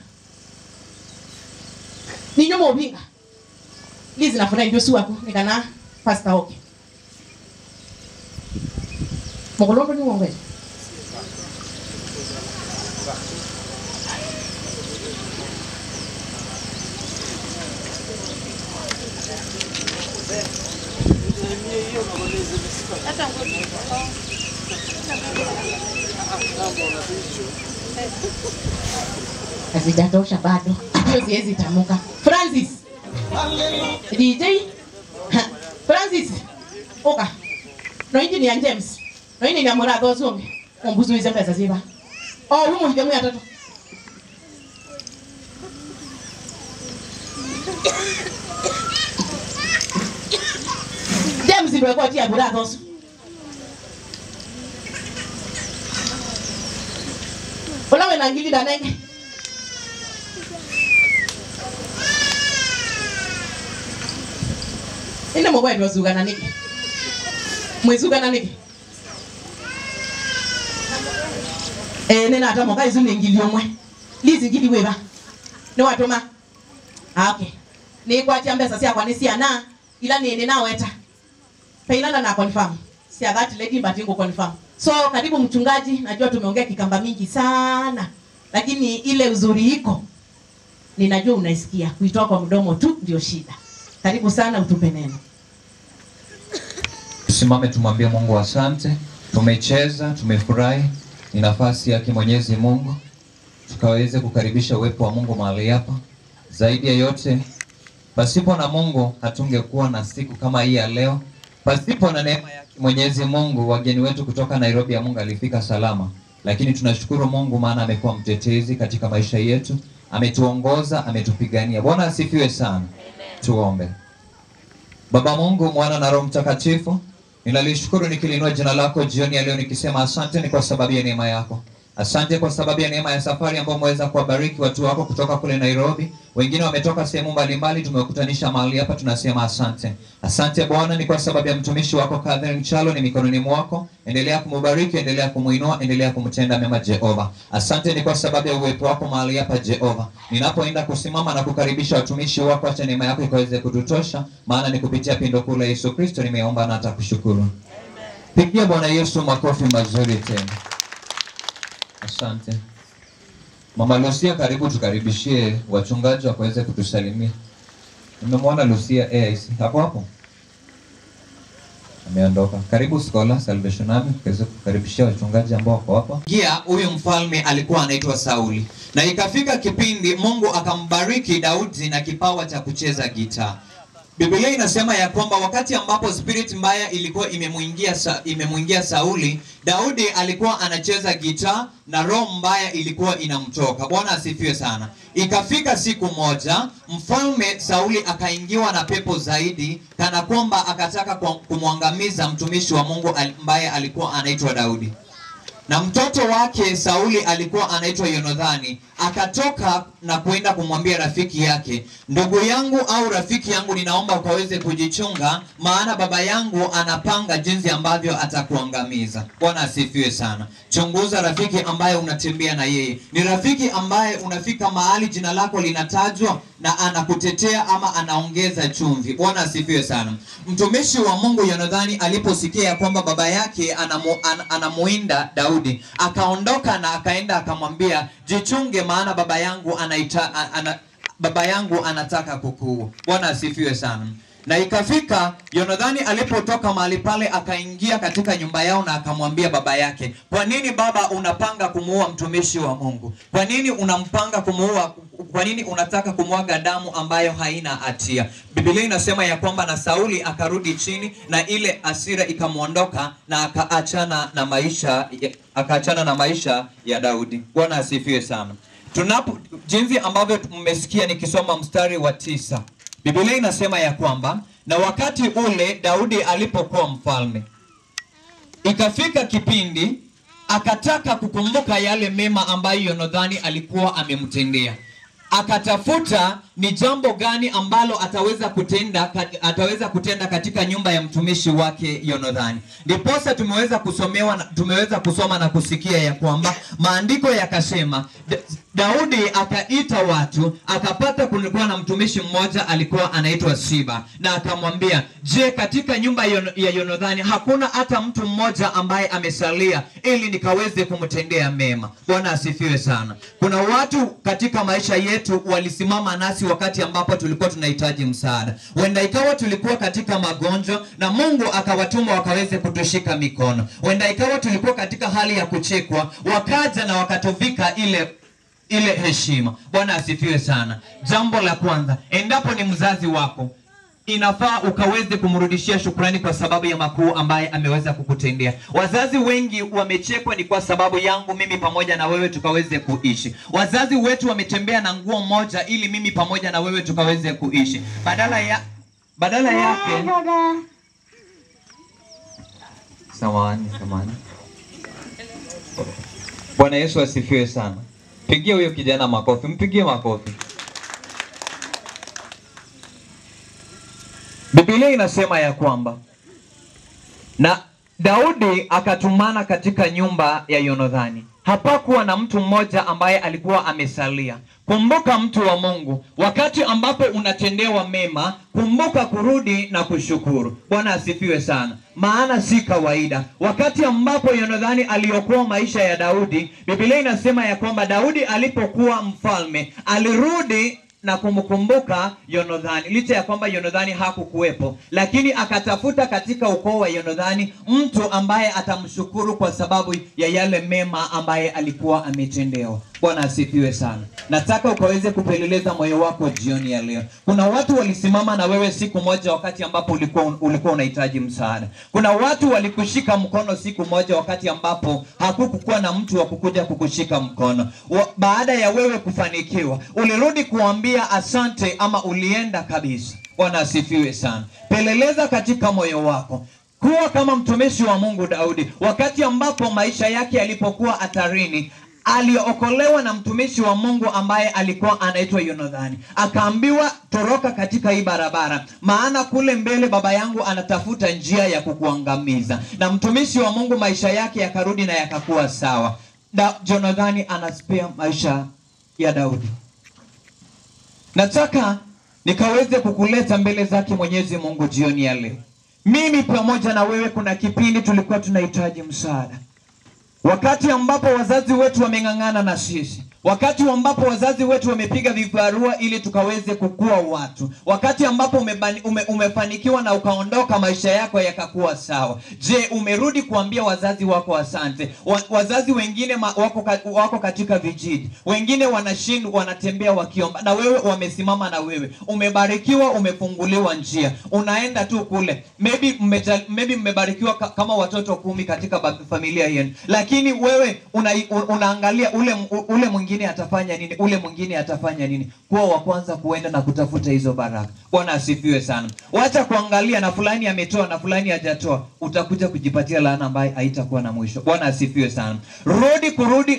ninyo mobinga lizi nafuna ndio suwako nikana pasta okay mugolondo ni ngombe hazijatosha bado hiyo siwezi tamuka Francis DJ Francis oka no engineer James no engineer Morado zonge ombuzu hizo pesa ziba humo hivyo ya tatu James ndio kwa tia Morado Ola wena ngili danenge ina mobile wazuga na niki mwezuga na niki nena hata moka izu ngili omwe lizi ngili weba ni watoma okay ni kwa tia mbesa sia kwa ni sia na ila ni na weta peilana na confirm sia that lady batingo confirm so karibu mchungaji najua tumeongea kikamba mingi sana lakini ile uzuri iko ninajua unaisikia kuitoa kwa mdomo tu ndio shida karibu sana utupe neno tusimame tumwambie Mungu asante tumecheza tumefurahi ni nafasi yake Mwenyezi Mungu tukaweze kukaribisha uwepo wa Mungu mahali hapa zaidi ya yote pasipo na Mungu hatungekuwa na siku kama hii ya leo pasipo na neema yake Mwenyezi Mungu wageni wetu kutoka Nairobi ya Mungu alifika salama lakini tunashukuru Mungu maana amekuwa mtetezi katika maisha yetu ametuongoza ametupigania Bwana asifiwe sana Amen. Tuombe Baba Mungu Mwana na Roho Mtakatifu ninalishukuru nikilinua jina lako jioni ya leo nikisema asante ni kwa sababu ya neema yako asante kwa sababu ya neema ya safari ambayo umeweza kuwabariki watu wako kutoka kule Nairobi wengine wametoka sehemu mbalimbali tumekutanisha mahali hapa tunasema asante asante Bwana ni kwa sababu ya mtumishi wako Catherine Chalo ni mikononi mwako endelea kumbariki endelea kumuinua endelea kumtenda mema Jehova asante ni kwa sababu ya uwepo wako mahali hapa Jehova ninapoenda kusimama na kukaribisha watumishi wako acha neema yako ikaweze kututosha maana ni kupitia pindo kuu la Yesu Kristo nimeomba na atakushukuru pigia Bwana Yesu makofi mazuri tena asante Mama Lucia karibu tukaribishie wachungaji wakaweze kutusalimia nimemwona Lucia AIC hapo ameondoka karibu Scholar Salvation Army tukaweze kukaribishia wachungaji ambao wako hapa huyu mfalme alikuwa anaitwa Sauli na ikafika kipindi Mungu akambariki Daudi na kipawa cha kucheza gitaa Biblia inasema ya kwamba wakati ambapo spirit mbaya ilikuwa imemuingia Sauli, Daudi alikuwa anacheza gitaa na roho mbaya ilikuwa inamtoka. Bwana asifiwe sana. Ikafika siku moja, mfalme Sauli akaingiwa na pepo zaidi kana kwamba akataka kumwangamiza mtumishi wa Mungu ambaye alikuwa anaitwa Daudi. Na mtoto wake Sauli alikuwa anaitwa Yonathani, akatoka na kwenda kumwambia rafiki yake, ndugu yangu au rafiki yangu, ninaomba ukaweze kujichunga, maana baba yangu anapanga jinsi ambavyo atakuangamiza. Bwana asifiwe sana. Chunguza rafiki ambaye unatembea na yeye. Ni rafiki ambaye unafika mahali jina lako linatajwa na anakutetea ama anaongeza chumvi. Bwana asifiwe sana. Mtumishi wa Mungu Yonathani aliposikia kwamba baba yake anamuinda Daudi, akaondoka na akaenda akamwambia, jichunge maana baba yangu baba yangu anataka kukuua. Bwana asifiwe sana. Na ikafika Yonathani alipotoka mahali pale akaingia katika nyumba yao na akamwambia baba yake, kwa nini baba unapanga kumuua mtumishi wa Mungu? Kwa nini unampanga kumuua? Kwa nini unataka kumwaga damu ambayo haina hatia? Biblia inasema ya kwamba na Sauli akarudi chini na ile hasira ikamuondoka na akaachana na maisha ya Daudi. Bwana asifiwe sana. Jinsi ambavyo mmesikia nikisoma mstari wa 9. Biblia inasema ya kwamba na wakati ule Daudi alipokuwa mfalme, ikafika kipindi akataka kukumbuka yale mema ambayo Yonathani alikuwa amemtendea. Akatafuta ni jambo gani ambalo ataweza kutenda katika nyumba ya mtumishi wake Yonathani. Ndiposa tumeweza kusoma na kusikia ya kwamba maandiko yakasema Daudi akaita watu, akapata kulikuwa na mtumishi mmoja alikuwa anaitwa Siba, na akamwambia, je, katika nyumba ya Yonathani hakuna hata mtu mmoja ambaye amesalia ili nikaweze kumtendea mema? Bwana asifiwe sana. Kuna watu katika maisha yetu walisimama nasi wakati ambapo tulikuwa tunahitaji msaada. Wenda ikawa tulikuwa katika magonjwa na Mungu akawatuma wakaweze kutushika mikono. Wenda ikawa tulikuwa katika hali ya kuchekwa, wakaja na wakatuvika ile heshima. Bwana asifiwe sana. Jambo la kwanza, endapo ni mzazi wako, inafaa ukaweze kumrudishia shukrani kwa sababu ya makuu ambaye ameweza kukutendea. Wazazi wengi wamechekwa ni kwa sababu yangu mimi pamoja na wewe tukaweze kuishi. Wazazi wetu wametembea na nguo moja ili mimi pamoja na wewe tukaweze kuishi. Badala yake samahani. Bwana Yesu asifiwe sana. Pigia huyo kijana makofi, mpigie makofi. Biblia inasema ya kwamba na Daudi akatumana katika nyumba ya Yonathani. Hapakuwa na mtu mmoja ambaye alikuwa amesalia. Kumbuka mtu wa Mungu, wakati ambapo unatendewa mema, kumbuka kurudi na kushukuru. Bwana asifiwe sana. Maana si kawaida. Wakati ambapo Yonathani aliokoa maisha ya Daudi, Biblia inasema ya kwamba Daudi alipokuwa mfalme, alirudi na kumkumbuka Yonathani. Licha ya kwamba Yonathani hakukuwepo, lakini akatafuta katika ukoo wa Yonathani mtu ambaye atamshukuru kwa sababu ya yale mema ambaye alikuwa ametendewa. Bwana asifiwe sana. Nataka ukaweze kupeleleza moyo wako jioni ya leo. Kuna watu walisimama na wewe siku moja wakati ambapo ulikuwa unahitaji msaada. Kuna watu walikushika mkono siku moja wakati ambapo hakukuwa na mtu wa kukuja kukushika mkono. Baada ya wewe kufanikiwa, ulirudi kuambia asante ama ulienda kabisa. Bwana asifiwe sana. Peleleza katika moyo wako. Kuwa kama mtumishi wa Mungu Daudi, wakati ambapo maisha yake yalipokuwa hatarini, aliokolewa na mtumishi wa Mungu ambaye alikuwa anaitwa Yonathani. Akaambiwa, toroka katika hii barabara, maana kule mbele baba yangu anatafuta njia ya kukuangamiza. Na mtumishi wa Mungu maisha yake yakarudi na yakakuwa sawa. Yonathani anaspea maisha ya Daudi. Nataka nikaweze kukuleta mbele zake Mwenyezi Mungu jioni ya leo. Mimi pamoja na wewe kuna kipindi tulikuwa tunahitaji msaada. Wakati ambapo wazazi wetu wameng'ang'ana na sisi. Wakati ambapo wazazi wetu wamepiga vibarua ili tukaweze kukua watu. Wakati ambapo umefanikiwa na ukaondoka maisha yako yakakuwa sawa. Je, umerudi kuambia wazazi wako asante? Wazazi wengine wako katika vijiji. Wengine wanashindwa, wanatembea wakiomba. Na wewe wamesimama na wewe. Umebarikiwa, umefunguliwa njia. Unaenda tu kule. Maybe mmebarikiwa kama watoto 10 katika familia yenu. Lakini wewe unaangalia ule mwingine atafanya nini, ule mwingine atafanya nini. Kuwa wa kwanza kuenda na kutafuta hizo baraka. Bwana asifiwe sana. Wacha kuangalia na fulani ametoa na fulani hajatoa. Utakuja kujipatia laana ambayo haitakuwa na mwisho. Bwana asifiwe sana.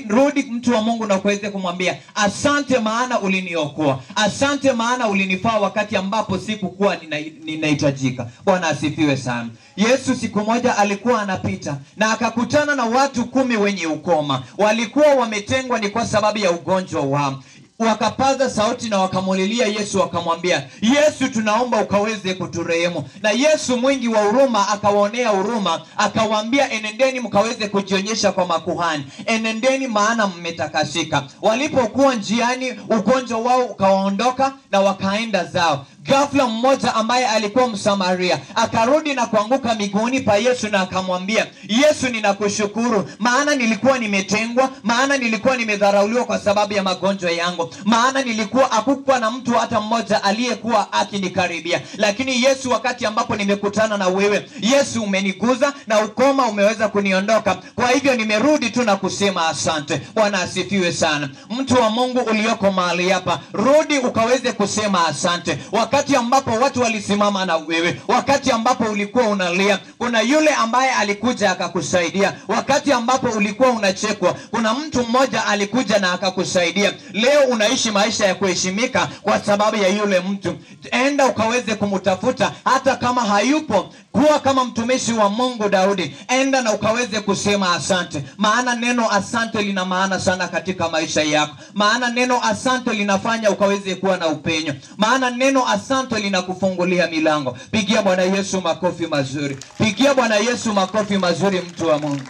Rudi mtu wa Mungu na kuweze kumwambia asante, maana uliniokoa. Asante, maana ulinifaa wakati ambapo sikukuwa ninahitajika. Bwana asifiwe sana. Yesu siku moja alikuwa anapita na akakutana na watu 10 wenye ukoma. Walikuwa wametengwa ni kwa sababu ya ugonjwa wao. wakapaza sauti na wakamulilia Yesu, wakamwambia, Yesu, tunaomba ukaweze kuturehemu. Na Yesu mwingi wa huruma akawaonea huruma, akawaambia, enendeni mkaweze kujionyesha kwa makuhani, enendeni maana mmetakasika. Walipokuwa njiani, ugonjwa wao ukawaondoka na wakaenda zao. Ghafla mmoja ambaye alikuwa Msamaria akarudi na kuanguka miguuni pa Yesu na akamwambia, Yesu, ninakushukuru maana nilikuwa nimetengwa, maana nilikuwa nimedharauliwa kwa sababu ya magonjwa yangu, maana hakukuwa na mtu hata mmoja aliyekuwa akinikaribia. Lakini Yesu, wakati ambapo nimekutana na wewe Yesu, umeniguza na ukoma umeweza kuniondoka. Kwa hivyo nimerudi tu na kusema asante. Bwana asifiwe sana. Mtu wa Mungu ulioko mahali hapa, rudi ukaweze kusema asante. Wakati ambapo watu walisimama na wewe, wakati ambapo ulikuwa unalia, kuna yule ambaye alikuja akakusaidia. Wakati ambapo ulikuwa unachekwa, kuna mtu mmoja alikuja na akakusaidia. Leo unaishi maisha ya kuheshimika kwa sababu ya yule mtu. Enda ukaweze kumtafuta hata kama hayupo. Kuwa kama mtumishi wa Mungu Daudi, enda na ukaweze kusema asante. Maana neno asante lina maana sana katika maisha yako. Maana neno asante linafanya ukaweze kuwa na upenyo. Maana neno asante linakufungulia milango. Pigia Bwana Yesu makofi mazuri. Pigia Bwana Yesu makofi mazuri, mtu wa Mungu.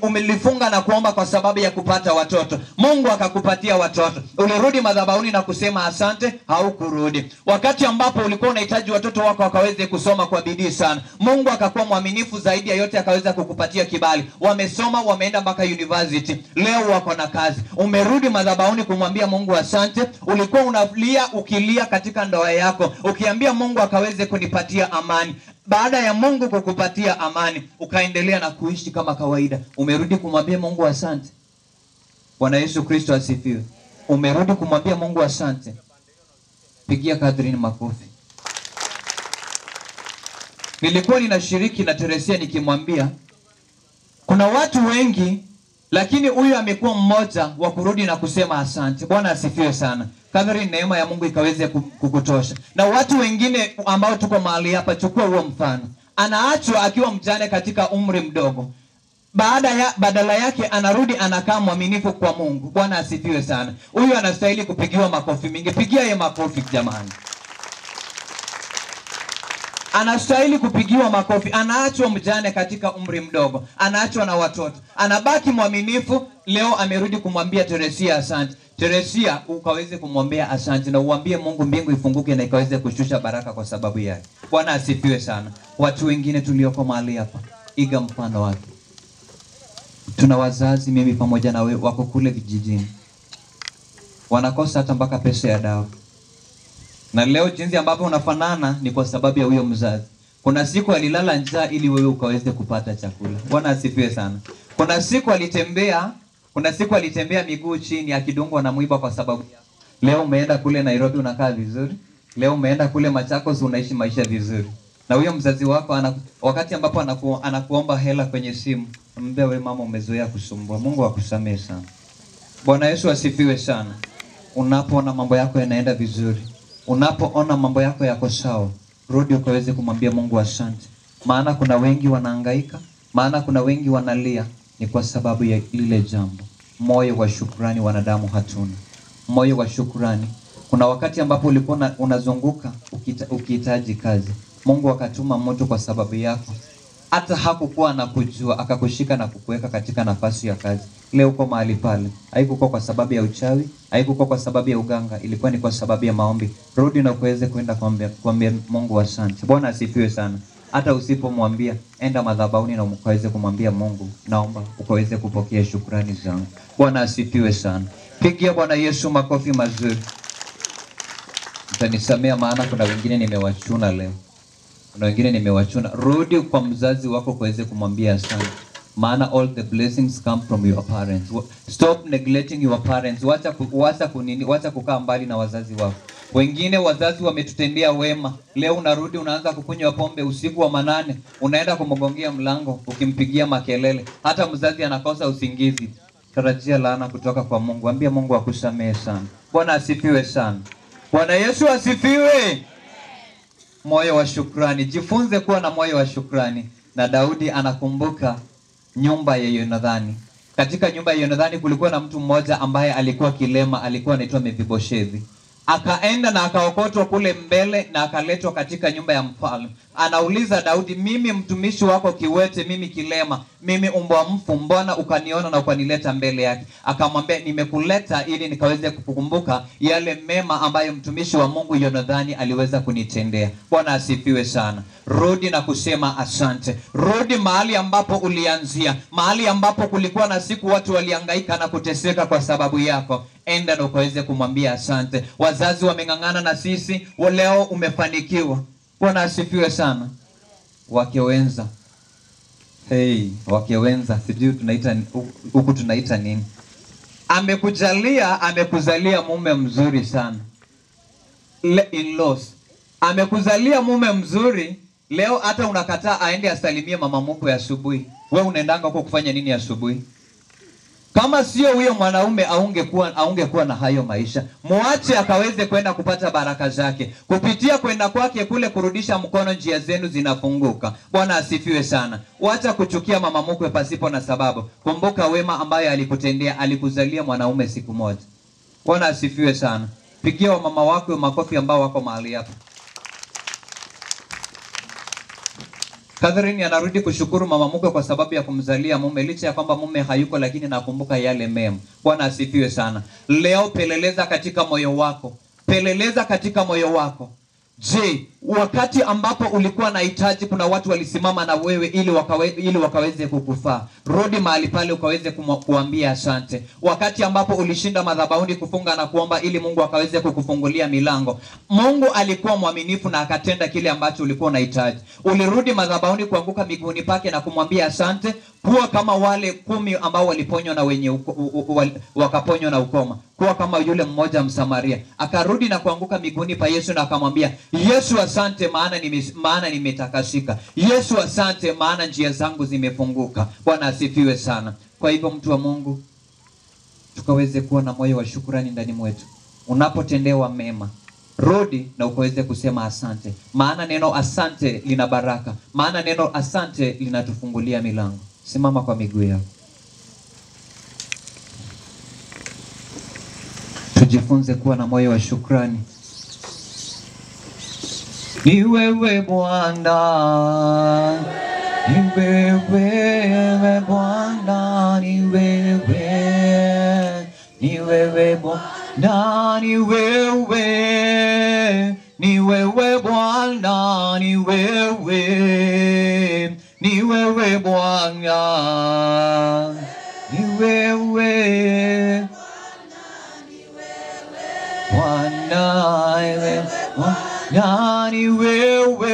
Umelifunga na kuomba kwa sababu ya kupata watoto, Mungu akakupatia watoto. Ulirudi madhabahuni na kusema asante, haukurudi. Wakati ambapo ulikuwa unahitaji watoto wako wakaweze kusoma kwa bidii sana, Mungu akakuwa mwaminifu zaidi ya yote, akaweza kukupatia kibali. Wamesoma, wameenda mpaka university, leo wako na kazi. Umerudi madhabahuni kumwambia Mungu asante. Ulikuwa unalia, ukilia katika ndoa yako, ukiambia Mungu akaweze kunipatia amani. Baada ya Mungu kukupatia amani, ukaendelea na kuishi kama kawaida. Umerudi kumwambia Mungu asante. Bwana Yesu Kristo asifiwe. Umerudi kumwambia Mungu asante. Pigia Catherine makofi. Nilikuwa ninashiriki na Teresia nikimwambia, kuna watu wengi lakini huyu amekuwa mmoja wa kurudi na kusema asante. Bwana asifiwe sana. Catherine, neema ya Mungu ikaweze kukutosha. Na watu wengine ambao tuko mahali hapa, chukua huo mfano. Anaachwa akiwa mjane katika umri mdogo. Badala yake anarudi anakaa mwaminifu kwa Mungu. Bwana asifiwe sana. Huyu anastahili kupigiwa makofi mingi. Pigia yeye makofi jamani. Anastahili kupigiwa makofi. Anaachwa mjane katika umri mdogo, anaachwa na watoto, anabaki mwaminifu. Leo amerudi kumwambia Teresia asante. Teresia, ukaweze kumwambia asante na uambie Mungu mbingu ifunguke na ikaweze kushusha baraka kwa sababu yake. Bwana asifiwe sana. Watu wengine tulioko mahali hapa, iga mfano wake. Tuna wazazi, mimi pamoja na wewe, wako kule vijijini, wanakosa hata mpaka pesa ya dawa. Na leo jinsi ambavyo unafanana ni kwa sababu ya huyo mzazi. Kuna siku alilala njaa ili wewe ukaweze kupata chakula. Bwana asifiwe sana. Kuna siku alitembea miguu chini akidungwa na mwiba kwa sababu ya. Leo umeenda kule Nairobi unakaa vizuri. Leo umeenda kule Machakos unaishi maisha vizuri. Na huyo mzazi wako wakati ambapo anakuomba hela kwenye simu, mwambie wewe mama, umezoea kusumbua. Mungu akusamehe sana. Bwana Yesu asifiwe sana. Unapoona mambo yako yanaenda vizuri, unapoona mambo yako yako sawa, rudi ukaweze kumwambia Mungu asante. Maana kuna wengi wanahangaika, maana kuna wengi wanalia, ni kwa sababu ya lile jambo. Moyo wa shukrani wanadamu hatuna. Moyo wa shukrani. Kuna wakati ambapo ulikuwa unazunguka ukihitaji kazi, Mungu akatuma mtu kwa sababu yako. Hata hakukuwa anakujua, akakushika na kukuweka katika nafasi ya kazi. Leo uko mahali pale. Haikuwa kwa sababu ya uchawi, haikuwa kwa sababu ya uganga, ilikuwa ni kwa sababu ya maombi. Rudi na kuweze kwenda kuambia Mungu asante. Bwana asifiwe sana. Hata usipomwambia, enda madhabahuni na ukaweze kumwambia Mungu, naomba ukaweze kupokea shukrani zangu. Bwana asifiwe sana. Pigia Bwana Yesu makofi mazuri. Mtanisamea maana kuna wengine nimewachuna leo. Kuna wengine nimewachuna. Rudi kwa mzazi wako kuweze kumwambia asante. Maana all the blessings come from your parents. Stop neglecting your parents. Wacha kukaa mbali na wazazi wako. Wengine wazazi wametutendea wema. Leo unarudi unaanza kukunywa pombe usiku wa manane. Unaenda kumgongea mlango ukimpigia makelele. Hata mzazi anakosa usingizi. Tarajia laana kutoka kwa Mungu. Ambia Mungu akusamehe sana. Bwana asifiwe sana. Bwana Yesu asifiwe. Moyo wa shukrani. Jifunze kuwa na moyo wa shukrani. Na Daudi anakumbuka nyumba ya Yonathani. katika nyumba ya Yonathani kulikuwa na mtu mmoja ambaye alikuwa kilema, alikuwa anaitwa Mefiboshethi. Akaenda na akaokotwa kule mbele na akaletwa katika nyumba ya mfalme. Anauliza Daudi, mimi mtumishi wako kiwete, mimi kilema, mimi umbwa mfu, mbona ukaniona na ukanileta mbele yake? Akamwambia, nimekuleta ili nikaweze kukumbuka yale mema ambayo mtumishi wa Mungu Yonathani aliweza kunitendea. Bwana asifiwe sana. Rudi na kusema asante. Rudi mahali ambapo ulianzia, mahali ambapo kulikuwa na siku watu walihangaika na kuteseka kwa sababu yako. Enda na ukaweze kumwambia asante. Wazazi wameng'ang'ana na sisi, leo umefanikiwa. Bwana asifiwe sana. Wake wenza. Hey, wake wenza, sijui tunaita huku tunaita nini? Amekuzalia mume mzuri sana. In-laws. Amekuzalia mume mzuri, leo hata unakataa aende asalimie mama mkwe asubuhi. Wewe unaendanga huko kufanya nini asubuhi? Kama sio huyo mwanaume aungekuwa na hayo maisha. Muache akaweze kwenda kupata baraka zake. Kupitia kwenda kwake kule kurudisha mkono, njia zenu zinafunguka. Bwana asifiwe sana. Wacha kuchukia mama mkwe pasipo na sababu. Kumbuka wema ambaye alikutendea, alikuzalia mwanaume siku moja. Bwana asifiwe sana. Pigia wa mama wako makofi ambao wako mahali hapa. Catherine anarudi kushukuru mama mkwe kwa sababu ya kumzalia mume, licha ya kwamba mume hayuko, lakini nakumbuka yale mema. Bwana asifiwe sana. Leo peleleza katika moyo wako. Peleleza katika moyo wako. Je, wakati ambapo ulikuwa na hitaji kuna watu walisimama na wewe ili wakaweze kukufaa. Rudi mahali pale ukaweze kuambia asante. Wakati ambapo ulishinda madhabahuni kufunga na kuomba ili Mungu akaweze kukufungulia milango, Mungu alikuwa mwaminifu na akatenda kile ambacho ulikuwa unahitaji. Ulirudi madhabahuni kuanguka miguuni pake na kumwambia asante. Kuwa kama wale 10 ambao waliponywa na wakaponywa na ukoma. Kuwa kama yule mmoja Msamaria, akarudi na kuanguka miguuni pa Yesu na akamwambia, Yesu asante maana nimetakasika. Yesu asante maana njia zangu zimefunguka. Bwana asifiwe sana. Kwa hivyo mtu wa Mungu, tukaweze kuwa na moyo wa shukrani ndani mwetu. Unapotendewa mema, rudi na ukaweze kusema asante. Maana neno asante lina baraka. Maana neno asante linatufungulia milango. Simama kwa miguu yako. Tujifunze kuwa na moyo wa shukrani. Ni wewe Bwana, ni wewe Bwana, ni wewe, ni wewe Bwana, ni wewe, ni wewe Bwana, ni wewe, ni wewe Bwana, ni wewe Bwana, ni wewe,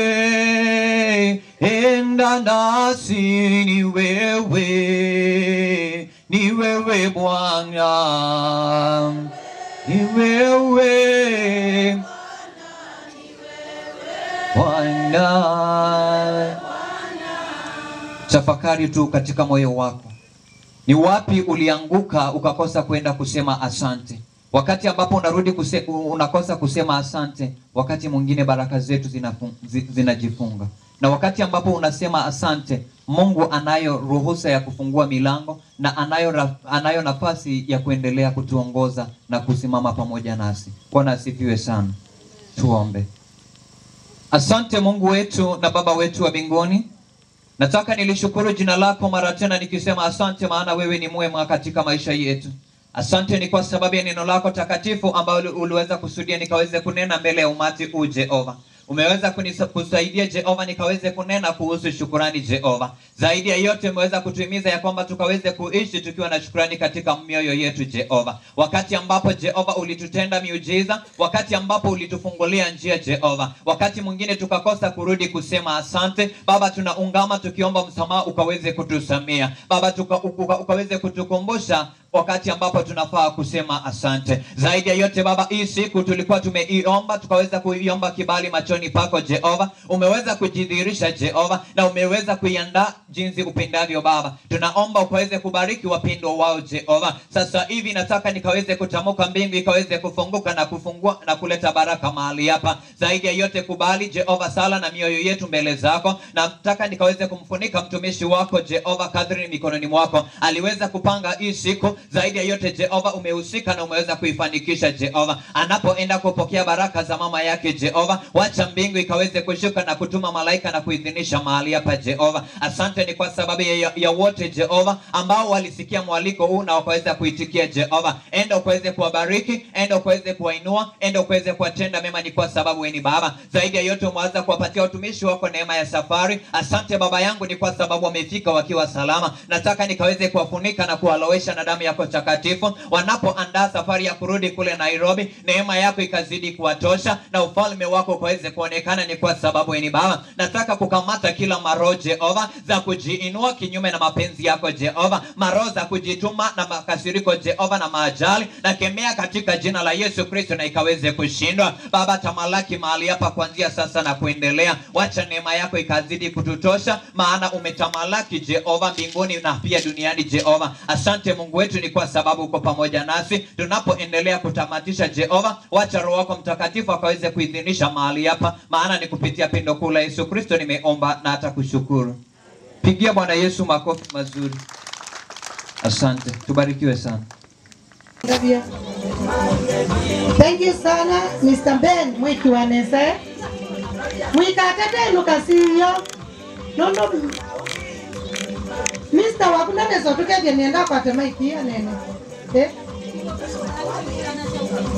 enda nasi, ni wewe, ni wewe Bwana, ni wewe Bwana. Tafakari tu katika moyo wako. Ni wapi ulianguka ukakosa kwenda kusema asante? Wakati ambapo unarudi unakosa kusema asante, wakati mwingine baraka zetu zinajifunga. Na wakati ambapo unasema asante, Mungu anayo ruhusa ya kufungua milango na anayo nafasi ya kuendelea kutuongoza na kusimama pamoja nasi. Bwana asifiwe sana. Tuombe. Asante Mungu wetu na Baba wetu wa mbinguni. Nataka nilishukuru jina lako mara tena nikisema asante, maana wewe ni mwema katika maisha yetu. Asante ni kwa sababu ya neno lako takatifu ambalo uliweza kusudia nikaweze kunena mbele ya umati huu Jehova. Umeweza kusaidia Jehova nikaweze kunena kuhusu shukrani Jehova. Zaidi ya yote umeweza kutuhimiza ya kwamba tukaweze kuishi tukiwa na shukrani katika mioyo yetu Jehova. Wakati ambapo Jehova ulitutenda miujiza, wakati ambapo ulitufungulia njia Jehova, wakati mwingine tukakosa kurudi kusema asante, Baba tunaungama tukiomba msamaha ukaweze kutusamea. Baba ukaweze kutukumbusha wakati ambapo tunafaa kusema asante. Zaidi ya yote Baba, hii siku tulikuwa tumeiomba, tukaweza kuiomba kibali machoni pako Jehova. Umeweza kujidhihirisha Jehova, na umeweza kuiandaa jinsi upendavyo Baba. Tunaomba ukaweze kubariki wapendwa wao Jehova. Sasa hivi nataka nikaweze kutamka, mbingu ikaweze kufunguka na kufungua na kuleta baraka mahali hapa. Zaidi ya yote kubali Jehova sala na mioyo yetu mbele zako, na nataka nikaweze kumfunika mtumishi wako Jehova kadri mikononi mwako. Aliweza kupanga hii siku. Zaidi ya yote Jehova, umehusika na umeweza kuifanikisha Jehova. Anapoenda kupokea baraka za mama yake Jehova, wacha mbingu ikaweze kushuka na kutuma malaika na kuidhinisha mahali hapa Jehova. Asante ni kwa sababu ya wote Jehova ambao walisikia mwaliko huu na wakaweza kuitikia Jehova. Enda ukaweze kuwabariki, enda ukaweze kuwainua, enda ukaweze kuwatenda mema, ni kwa sababu wewe ni Baba. Zaidi ya yote umeweza kuwapatia watumishi wako neema ya safari. Asante Baba yangu, ni kwa sababu wamefika wakiwa salama. Nataka nikaweze kuwafunika na kuwalowesha na damu yako takatifu. Wanapoandaa safari ya kurudi kule Nairobi, neema yako ikazidi kuwatosha na ufalme wako ukaweze kuonekana, ni kwa sababu wewe ni Baba. Nataka kukamata kila maroho Jehova za kujiinua kinyume na mapenzi yako Jehova, maroho za kujituma na makasiriko Jehova na maajali, na kemea katika jina la Yesu Kristo na ikaweze kushindwa. Baba, tamalaki mahali hapa kuanzia sasa na kuendelea. Wacha neema yako ikazidi kututosha, maana umetamalaki Jehova mbinguni na pia duniani Jehova. Asante Mungu wetu, ni kwa sababu uko pamoja nasi tunapoendelea kutamatisha Jehova. Wacha Roho wako Mtakatifu akaweze kuidhinisha mahali hapa, maana ni kupitia pendo kuu la Yesu Kristo nimeomba na hata kushukuru. Pigia Bwana Yesu makofi mazuri. Asante, tubarikiwe sana. Thank you sana Mr. Ben Mwiki Wanese. Mwika tete Lukasiyo. No. Mr. Wakunane sotuke nienda kwa tema ikia nene.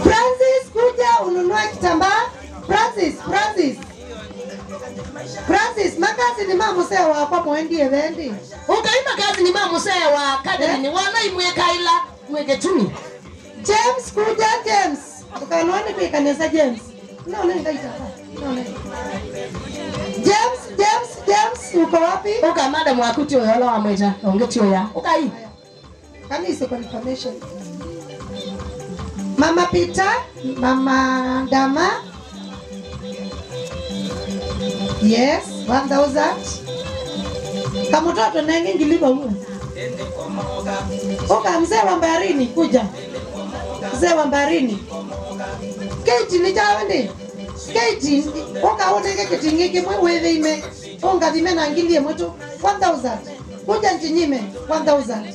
Francis kuja ununua kitambaa. Francis, makazi ni mama mzee wa kwa mwendi evendi. Ukaima kazi ni mama mzee wa kadri ni wana imweka ila mweke tumi. James kuja James. Ukanoni kwa kanisa James. No, ngaita. No. James uko wapi? Uka madam wakuti oyola wa mweja. Ongetio ya. Ukai. Kanisa confirmation. Mama Peter, Mama Dama. Yes, 1000. Kama mtoto nenge ngiliba huo. Oka mzee wa Mbarini kuja. Mzee wa Mbarini. Keti ni jawende. Keti oka oneke ketingeke mwe wewe ime. Onga vime na ngilie mwetu 1000. Kuja nchinyime 1000.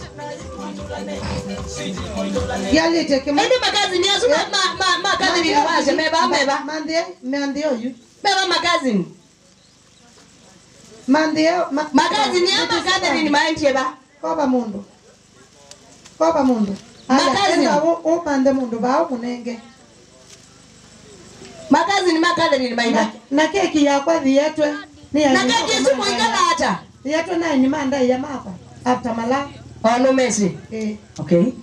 Yale teke mwe. Ende magazi ni azu magazi ni waje meba. Mande oyu. Meba magazi. Magazi ni ama gathering mind yeba. Koba mundu. Magazi o pande mundu ba munenge. Magazi ni magathering mind. Na keki ya kwa vietwe. Na keki sipo ikala hata. Vietwe na ni manda ya mapa. After mala. Oh no mercy. Okay.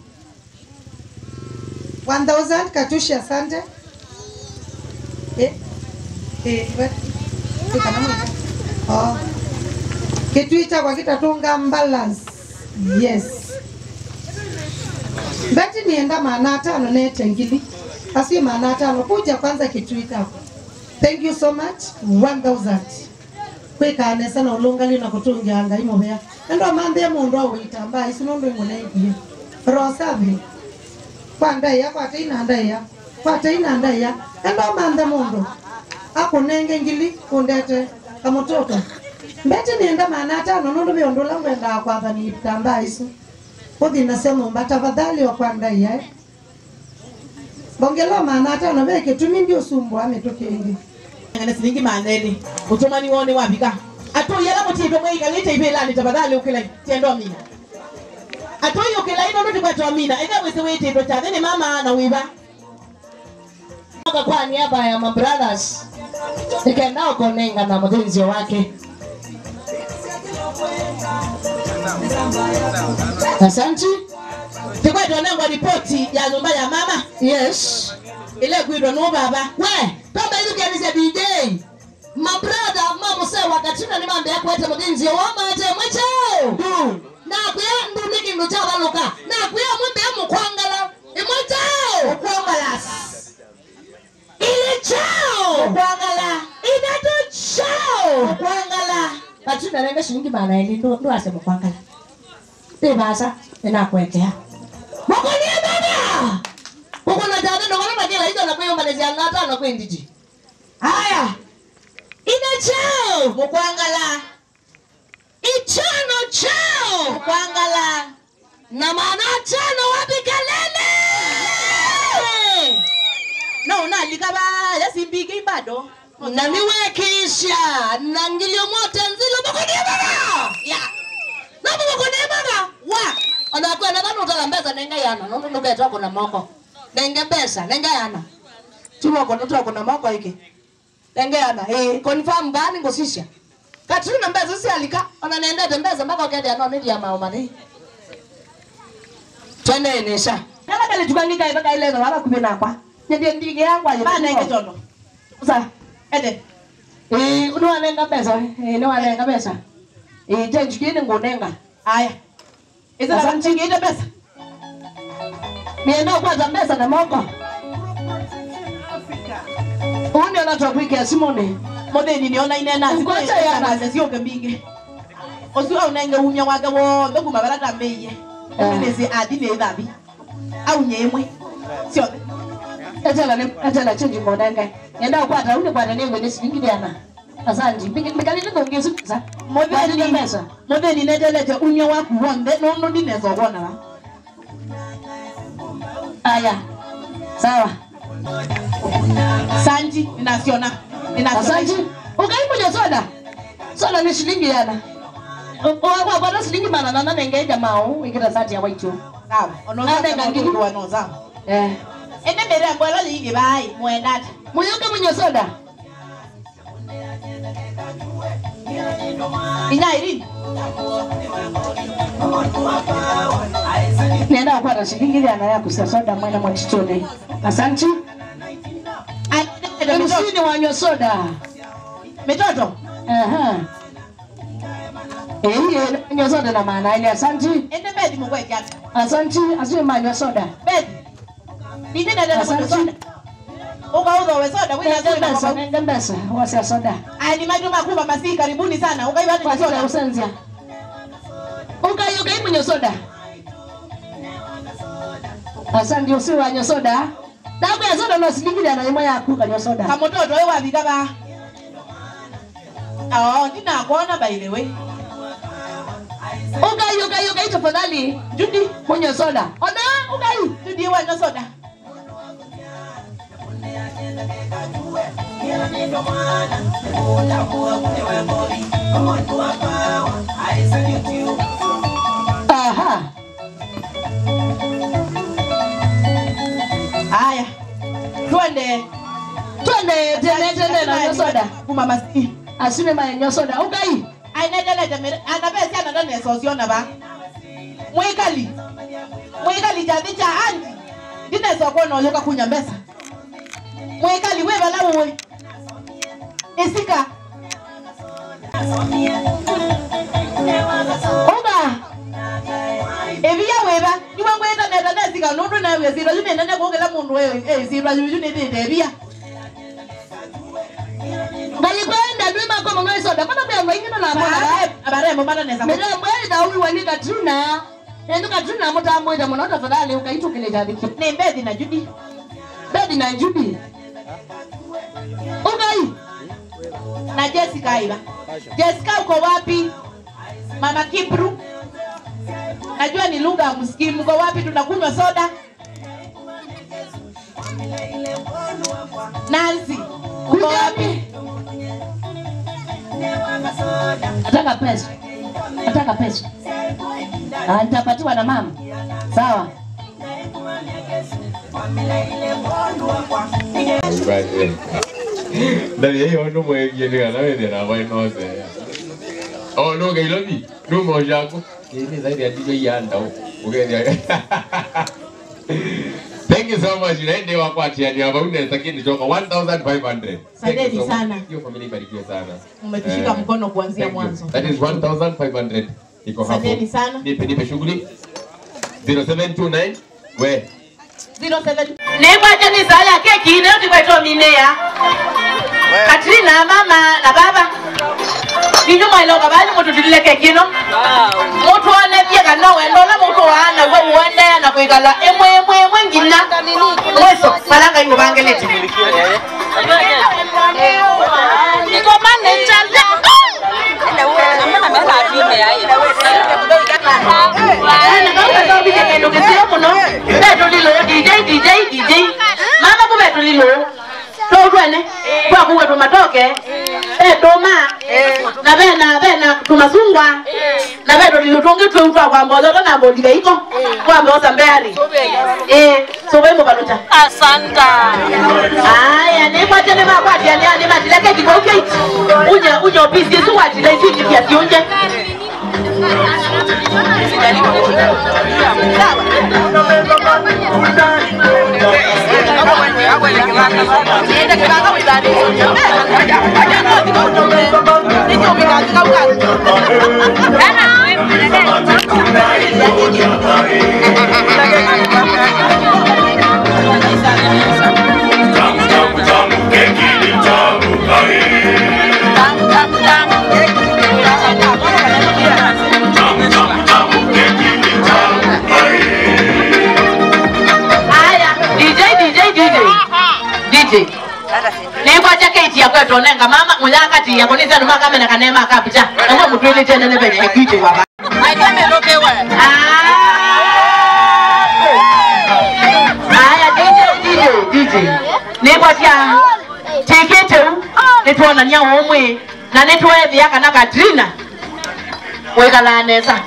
1000 Katusha asante. Oh. Kitwita kwa kitatunga balance. Yes. Beti nienda maana 5 nete ngili. Asi maana 5 kuja kwanza kitwita. Thank you so much. 1000. Kweka anesa na ulungali na kutunga anga imo bea. Ndo mande mundu awitamba isinondo imunegi. Rosavi. Kwanda ya kwa tina ndaya. Kwa tina ndaya. Ndo mande mundu. Akunenge ngili kundete kama mtoto. Mbete nienda maana 5 nondo biondola ngenda kwa bani tamba isu. Kodi nasema mbata tafadhali wa kwanda ya. Bongelo maana 5 beke tumi ndio sumbu ametoke ingi. Ngana silingi maneni. Utomani wone wabika. Ato yala mutindo mwe leta ibela ni tafadhali ukila tendo mina. Ato yokela ino ndo kwa mina. Enda wese wete ndo tadene mama na wiba. Kwa niaba ya my brothers. Nikaenda kuonenga na mwenzi wake. Asante. Tukwa tuonenga ripoti ya nyumba ya mama. Yes. Ile kuido no baba. We, kama hizo kanisa DJ. My brother, mama sewa katina ni mambe yako ete mwenzi wa mama ete mwecho. Na kuya ndu niki ndo chawa loka. Na kuya mwembe Mukwangala. Imwachao. Mukwangalas. Ile chao. Mukwangala. Inato chao. Mukwangala. Patuna nenga shilingi bana ile ndo ase mukwangala. Bebasa enakwekea. Mukonie bana. Mukona jana ndo kama kila hizo na kwa Malaysia ngata na kwendiji. Haya. Ina chao. Mukwangala. Ichano chao. Mukwangala. Na maana chano wapi kelele? No, na likaba yasimbiki bado. Na niwekisha na ngilio mote nzilo mukonie bana. Ya. Na mukonie bana. Wa. Anakuwa na bana utalambeza nenga yana. Nondo nugeta kuna moko. Nenga pesa, nenga yana. Chuma kwa ndoto kuna moko hiki. Nenga yana. Confirm gani ngosisha. Katrina mbeza si alika. Onanenda tembeza mpaka ukende ano nidi ya maomani. Twende enesha. Kala kale tukangika ibaka ile na wala kubena kwa. Ndio ndige yangu aje. Bana ngetono. Usa. Ede. Unawanenga pesa. Unawanenga pesa. Tenju kile ngonenga. Aya. Eza santingi ile pesa. Nienda kwa pesa na moko. Uni anatoa kwiki ya Simone. Modeni niona inena sikocha ya na sio kembinge. Osua unenge umya wake wo ndoku mabarata mbeye. Nezi adine dhabi. Au nyemwe. Sio. Etela change ngonenga. Nienda kwa hata uni kwa nene ngene silingi yana. Asante. Mikali ndo ngezi pesa. Modeni pesa. Modeni nedelete umya wako wonde no ndinezo kuona. Aya. Sawa. Sanji ninasiona. Sanji. Ukaikuja soda. Soda ni shilingi yana. Kwa bana shilingi bana na nenge jamaa ikira sati ya waitu. Sawa. Onoza ngiki kwa noza. Ene mere mbwela lingi bai muendata. Muyoke munyo soda. Ina Irene. Nenda kwa shilingi yana ya kusasoda mwana mwachichone. Asante. Msini wanyo soda. Mitoto. Nyo soda na maana ile asante. Ende bedi mkwe kiasi. Asante, asiwe manyo soda. Bedi. Nini na dada soda? Uka we soda, wina soda pesa, nenda pesa, wasi soda. Ni majuma kubwa masi karibuni sana. Uka iwa ni soda usanzia. Uka imu nyo soda. Asante usiwe wanyo soda. Dabu ya soda no silingi na nyuma ya kuka nyo soda. Kama mtoto wewe wabiga ba. Ndina kuona by the way. Uka tafadhali. Judy, mwenye soda. Ona, uka Judy wanyo soda. Aha. Aya. Twende na soda. Kumama si. Asime manyo soda. Ukai. Ainadelete anabesi anadani esosiona ba. Mwekali jadi cha anti. Dine soko no yoka kunya mbesa. Mwekali we bala we. Esika. Oga. Ebiya weba, niwa kwenda nenda nesika nondo na we zira yune nenda kwogela mundu we zira yune de ebiya. Bali kwenda ndima kwa mwanzo soda. Kana bia mwingine na mwana. Abare mbona neza. Mbele mbele da huyu wanika tuna. Ndio katuna mta moja mwana tafadhali ukaitu kile jadi. Ni bedi na Judy. Bedi na Judy. Ugai. Na Jessica iba. Jessica uko wapi? Mama Kibru. Najua ni lugha ya msikimu. Uko wapi tunakunywa soda? Nancy. Uko wapi? Nataka pesa. Nataka pesa. Nitapatiwa na mama. Sawa. Dari hiyo ndo mwingine anaenda na vai noze. Oh no gailobi, no mojako. Ni zaidi ya DJ yanda ugeni. Thank you so much. Naende wakwati yani hapa unaweza kini toka 1500. Asante sana. Hiyo familia ibarikiwe sana. Umetushika mkono kuanzia mwanzo. That is 1500. Iko hapo. Asante sana. Nipe shughuli. 0729 We. 07. Nemba jani saya keki leo tikweto minea. Katrina mama na baba. Ninyo mailo kabali mtu dilile keki no. Mtu anepia kana wendo na mtu ana wewe uende na kuikala emwe ngina. Mweso malanga hiyo bangeleti. Niko mane chanja. Mama kubetu lilo togwene kwa kuwe tumatoke doma na bena tumasungwa na bedo lilo tonge tuwa kwa mbozo na mbodiga iko kwa mboza mbari so wemo baluta asanta aya ne kwa tene makwati yani matileke kikoke unya opisi yesu watile siki pia sionje Niko jaketi yako tonenga mama munyakati yako ni zanu maka mena kanema kapicha ngo mutwele tena ne benye kwije baba aitame lokewa DJ niko tia tikete nitwona nya omwe na nitwethi yakana Katrina wekala nesa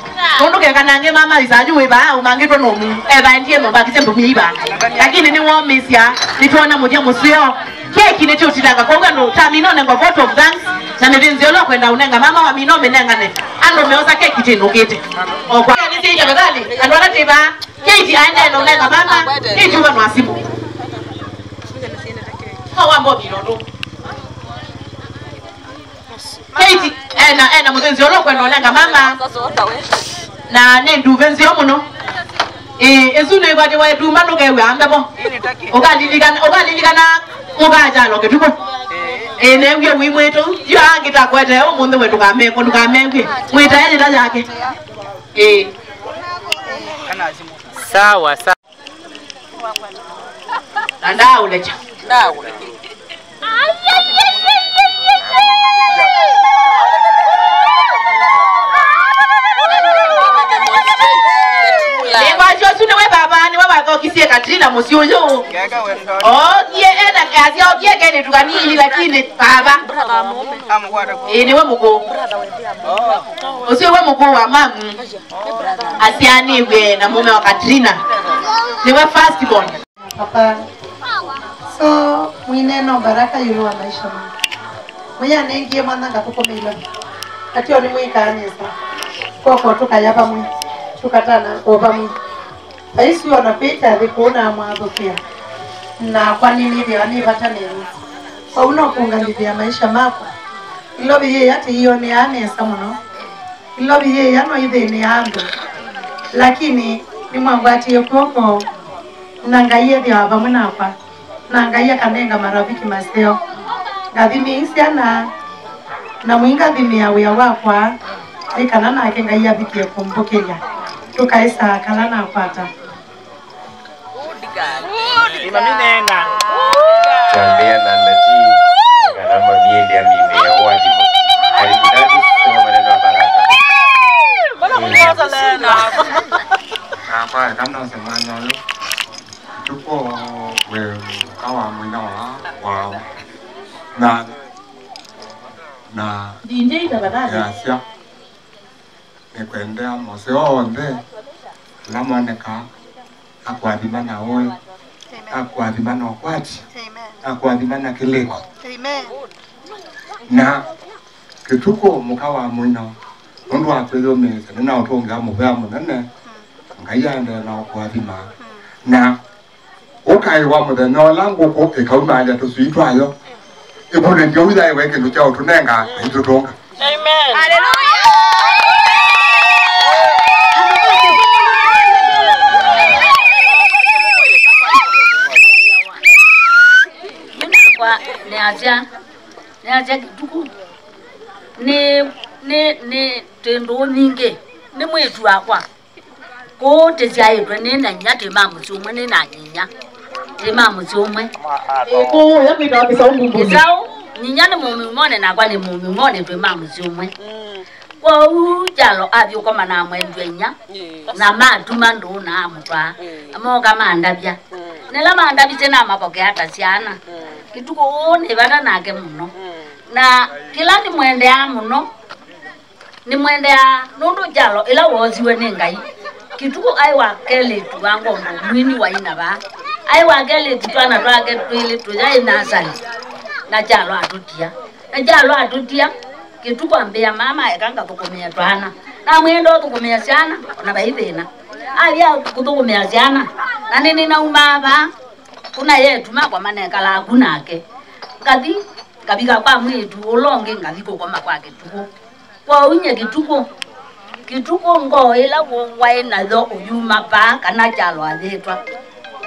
unduke kanange mama isaju weba umangitwa nomu eba ndiye no bakize mbumiba lakini ni womisia nitwona mudia musio keki necho tilanga konga no tamino nengo vote of thanks na nevinzi yolo kwenda unenga mama wa mino menenga ne ando meoza keki tino gete okwa ni sije badali andwana tiba keki aenda no nenga mama keki wa nwasibu hawa mbobi ndo keki ena mudenzi yolo kwenda unenga mama na nendu venzi omuno ezune ibade wa edu manu gewe ambebo ogalilika mubaja lo ketuko newe wimweto yo angita kwete omunde wetu kameko dukamengwe mwita yeye ndaje yake sawa ndao lecha ndao Lewa sune we baba ni baba ko kisie Katrina musioyo. Ye ena kazi au ye gani tukanili lakini baba. Ni we mugo. Usio we mugo wa mamu. Asiani we na mume wa Katrina. Ni we first born. Papa. So mwineno baraka yulu wa maisha mwa. Mwenye nengie mwana ngakukomela. Ati oni mwika anesa. Koko tukayapa mwi. Tukatana oba mwi. Aisi wanapita vikuona mwazo pia. Na kwa nini vya ni vataneni. Kwa unokungalivya maisha mako. Ilobi ye yati hiyo ni anesa mno. Ilobi ye yano hivi ni ando. Lakini ni mwangwati yokoko. Nangaye vya wabamuna hapa. Nangaye kanenga marafiki maseo. Gavimi isiana. Na mwinga vimi ya wea wakwa. Ikanana akenga iya viki ya kumbukilia. Tukaisa kalana apata. Imaminenga. Tuambia na naji garama miende ya mime ya walimu. Karibu dadi sema maneno ya baraka. Kwa kama unasema nalo tuko wewe kawa mwina wa na DJ tabadali. ya sia nikwendea moseo onde lamoneka akwadhimana oe akwadhimana okwati akwadhimana kileko na kituko mukawa mwina undu wakwezo meza nina utonga mubea munene ngayande na okwadhima na ukaiwa muthenya langu ko ikaumanya tusuitwayo ibone ndio witha iweke nducha utunenga itutonga. Amen. Hallelujah. asia kituko ni tendo nyingi ni mwetu akwa ko te jaitwe ni na nyate mamu chumwe ni na nyinya ni mamu chumwe ko ya kwita bisa ngumbu sao nyinya ni mumu mone na kwa ni mumu mone twe mamu chumwe kwa u jalo abyo koma na mwendwe nya na matuma ndo na amutwa amoga mandabya nela mandabya tena mapoke hata siana kituko ne bana nake muno na kila ni mwende ya muno ni mwende ya nundu jalo ila woziwe ni ngai kituko ai wa kele tu wango mwini wa ina ba ai wa kele tu ana twake twili tujai na sali na jalo atutia kituko ambia mama ekanga tukumia twana na mwendo tukumia sana na baithina abia kutukumia sana na nini na umaba kuna yetu makwa maneka la kunake ngati kabika kwa mwitu ulonge ngaviko kwa makwake tuko kwa unye kituko ngo ila wongwae na tho uyuma pa kana jalo athetwa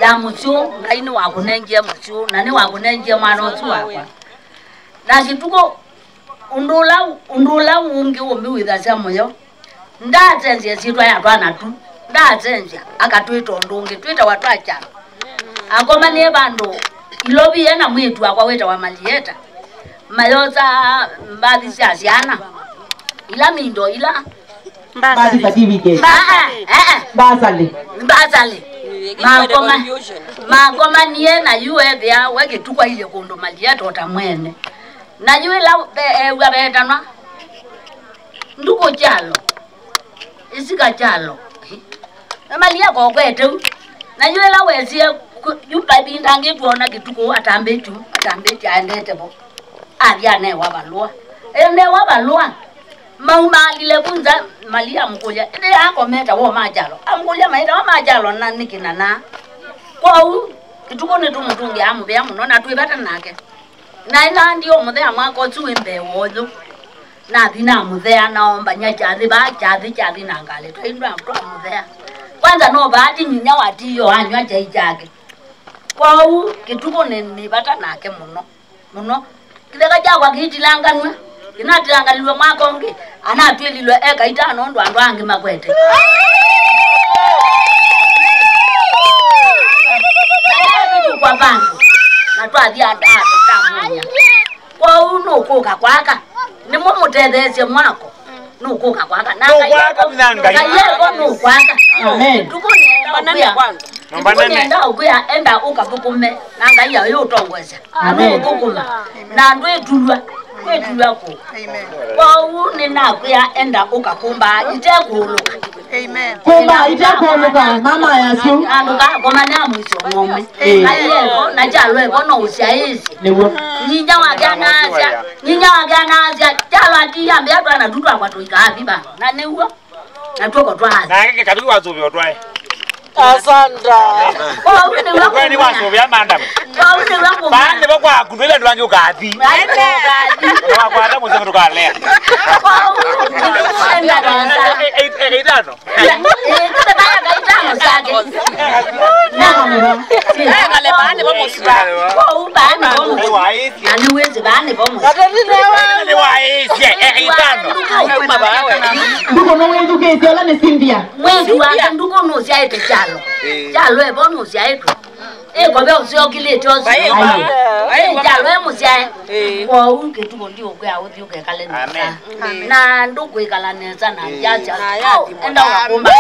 ya mucio ngaini wa kunengia mucio na ni wa kunengia mwana otu wakwa na kituko undula ungi umbi withacia moyo ndatensia sitwa ya twana tu ndatensia akatwita ndungi twita watu acha akoma ni bandu ilobi yana mwitu akwa weta wa malieta mayota mbadi cia ciana ila mindo ila basi certificate basali magoma nie na yue bia weke tukwa ile kondo malieta otamwene na yue la ugabetanwa nduko jalo isika jalo malia ko kwetu na yue la wesie yupa bindange tuona kituko atambetu aendete bo abia ne wabalua ene wabalua maumalile kunza malia mkulia ende yako meta wo majalo amkulia maita wo majalo na nikina na kwa u kituko ne tumutungi amu bya muno na twibata nake na ila ndio muthea mwako tuwembe wozo na thina muthea naomba nyachathi ba chathi na ngale twaindwa twa muthea kwanza no baati nyinya watiyo anywa chai chake kwa u kituko ne bata nake muno kitheka jakwa kitilanganwa kinatilangalilwe mwakongi anatwelilwe eka itano ndo andu angi makwete kwa bandu na twathia tamunya kwa uno kuka kwaka ni mumutethesie mwako nukuka kwaka na kayeko nukwaka amen tukunenda kwanza nenda ukuya enda ukapukume na ngaiya yutongweza amen kukuma na ndwetulwa ko kwa uni na kuya enda ukakumba itekuluka amen kumba itekuluka mama yasu anuka koma na mwisho ngomwe ayeko na jalwe kono usiaizi nyinya waganaza jalo atiyambe atwana tutwa kwatoika abiba na neuwa na toko twazi na ngeke kabiri wazobe otwae asanda kwa uni wako kwani wazobe amanda kwa uni wako bande bakwa kundwele ndwange ukathi wakwata muze kutokalea kwa uni enda danza eitano kete baya gaitano sake ngale bane bomusibale kwa ubane bomusibale ani wezi bane bomusibale ni waisi eitano nduko no wetu ke tela ne Cynthia mwetu wa nduko no siaite jalo ebono siaite gobe usiokilete osi jalo emusia kwa unke tuko ndio kwa uthi ukekale na nduko ikala neza na jaja enda wakumba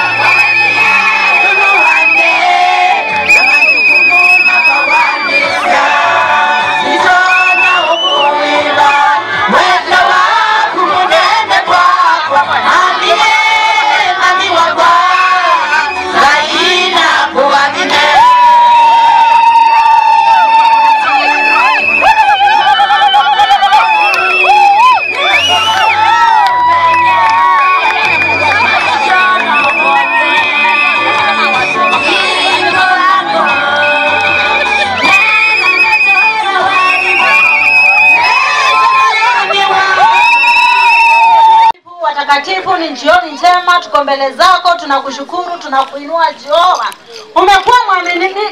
Yeah. mtakatifu, ni jioni njema, tuko mbele zako, tunakushukuru, tunakuinua Jehova. Umekuwa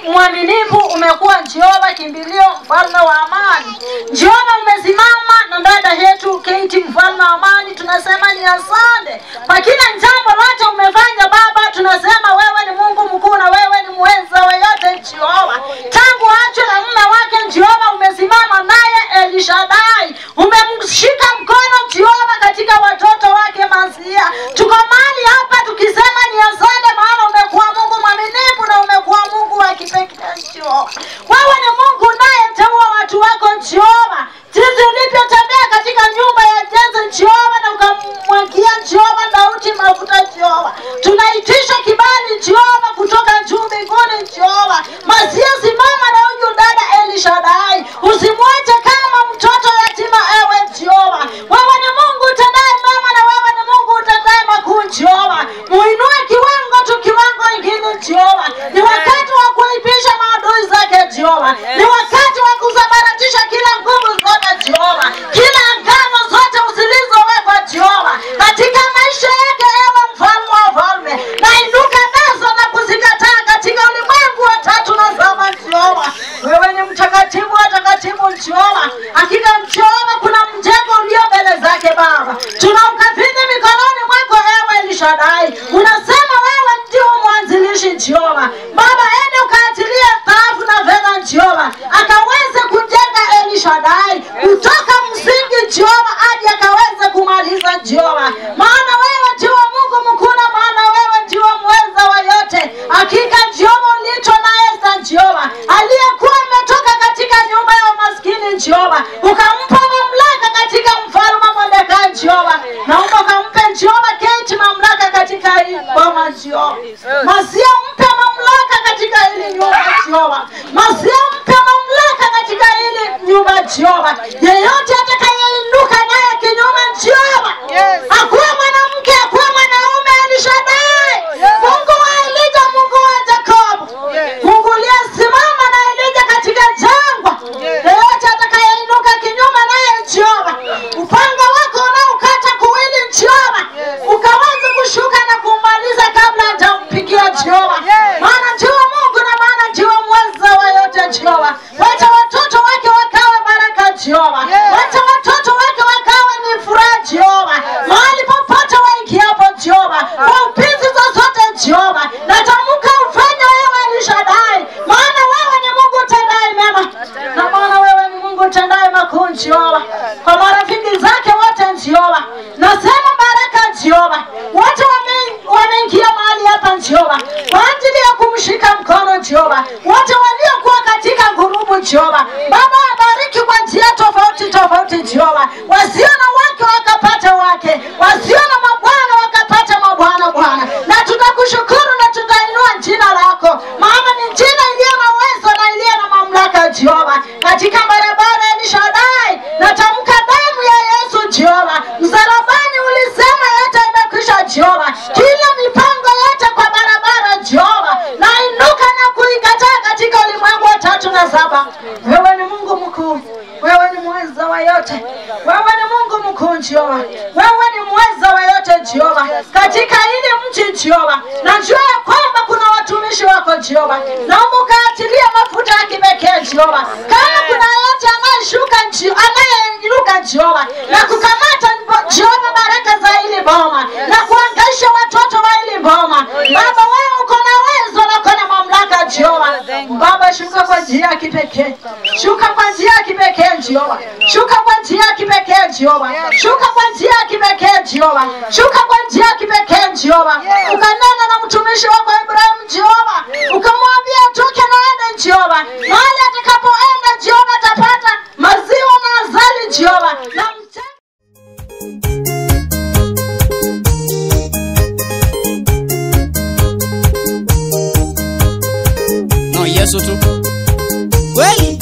mwaminifu, umekuwa Jehova kimbilio, mfalme wa amani. Jehova umesimama na dada yetu Kate, mfalme wa amani, tunasema ni asante. Kwa kila jambo lote umefanya Baba, tunasema wewe ni Mungu mkuu na wewe ni muweza wa yote Jehova. Tangu acho na mume wake Jehova umesimama naye Elishadai. Umemshika mkono Jehova katika watoto wake Masia. Tuko mahali hapa tukisema ni asante, maana umekuwa Mungu mwaminifu na umekuwa Mungu wa kipekee Jehova. Wewe ni Mungu naye teua watu wako Jehova. Jinsi ulivyotembea katika nyumba ya Jesse Jehova na ukamwagia Jehova Daudi mafuta Jehova. Tunaitisha kibali Jehova kutoka juu mbinguni Jehova. Masia simama na huyu dada Elishadai. Usimwache kama mtoto yatima ewe Jehova. Wewe ni Mungu utendaye mema na wewe ni Mungu utendaye makuu Jehova. Muinue kiwango tu kiwango ingine Jehova. Ni wakati wa kuipisha maadui zake Jehova. Ni wakati wa kusambaratisha kila nguvu zote Jehova. Kila ngano zote zilizowekwa Jehova katika maisha yake ewe mfalme wa falme. Na inuka nazo na kuzikataa katika ulimwengu wa tatu na zama Jehova. Wewe ni mtakatifu wa takatifu Jehova. Hakika Jehova kuna mjengo ulio mbele zake Baba. Tunaukabidhi mikononi mwako ewe Elishadai. Unasema wewe ndio mwanzilishi Jehova. Baba ende ukaatilie taafu na fedha Jehova. Akaweze kujenga Elishadai kutoka msingi Jehova hadi akaweze kumaliza Jehova. Maana wewe ndio Mungu mkuu na maana wewe ndio muweza wa yote. Hakika Jehova ulitwa na Esther Jehova aliyekuwa ametoka katika nyumba ya maskini Jehova. Ukampa mamlaka katika mfalme Mordekai Jehova. Na ukampa Jehova Kate mamlaka katika hii boma Jehova. Masia mpe mamlaka katika hili nyumba Jehova. Masia mpe mamlaka katika hili nyumba Jehova. Yeyote atakayeinuka naye kinyume Jehova. Akuwe mwanamke, akuwe mwanaume Elishadai. Mungu wa Elijah, Mungu wa Jacob. Mungu aliyesimama na Elijah katika jangwa. Yeyote atakayeinuka kinyume naye Jehova. Upanga wako unaokata kuwili Jehova. Ukaweze kushuka na kumaliza kabla hajampigia Jehova. Maana ndio Mungu na maana ndio mweza wa yote Jehova. Wacha watoto wake wakawe baraka Jehova. Wacha watoto wake wakawe ni furaha Jehova. Mahali popote waingiapo Jehova. Kwa upizi zozote Jehova. Natamka ufanye wewe Elishadai. Maana wewe ni Mungu utendaye mema. Na maana wewe ni Mungu utendaye makuu Jehova. Kwa marafiki zake wote Jehova. Nasema baraka Jehova. Wote wameingia mahali hapa Jehova. Kwa ajili ya kumshika mkono Jehova. Wote waliokuwa katika ngurubu Jehova. Baba abariki kwa njia tofauti tofauti Jehova. Wasio na wake wakapata wake. Wasio na mabwana wakapata mabwana Bwana. Na tutakushukuru na tutainua jina lako. Maana ni jina iliyo na uwezo na iliyo na mamlaka Jehova. Katika barabara Elishadai natamka damu ya Yesu Jehova. Msalabani ulisema yote imekwisha Jehova. Kila mipango yote kwa barabara Jehova na inuka na kuikataa katika ulimwengu wa 3 na 7. Wewe ni Mungu mkuu. Wewe ni muweza wa yote. Wewe ni Mungu mkuu Jehova. Wewe ni muweza wa yote Jehova. Katika hili mji Jehova. Najua ya kwamba kuna watumishi wako Jehova. Naomba ukaatilie mafuta ya kipekee Jehova. Kama kuna yote anayeshuka anayeinuka Jehova na kukamata Jehova baraka za hili boma na kuangaisha watoto wa hili boma. Baba wewe uko na uwezo na uko na mamlaka Jehova. Baba shuka kwa njia ya kipekee. Shuka kwa njia ya kipekee Jehova. Shuka kwa njia ya kipekee Jehova. Shuka kwa njia ya kipekee Jehova. Shuka kwa njia ya kipekee Jehova. Ukanena na mtumishi wako Ibrahim Jehova. Ukamwambia atoke na aende Jehova. Mahali atakapoenda Jehova atapata maziwa na asali Jehova. Na no Yesu tu. Kweli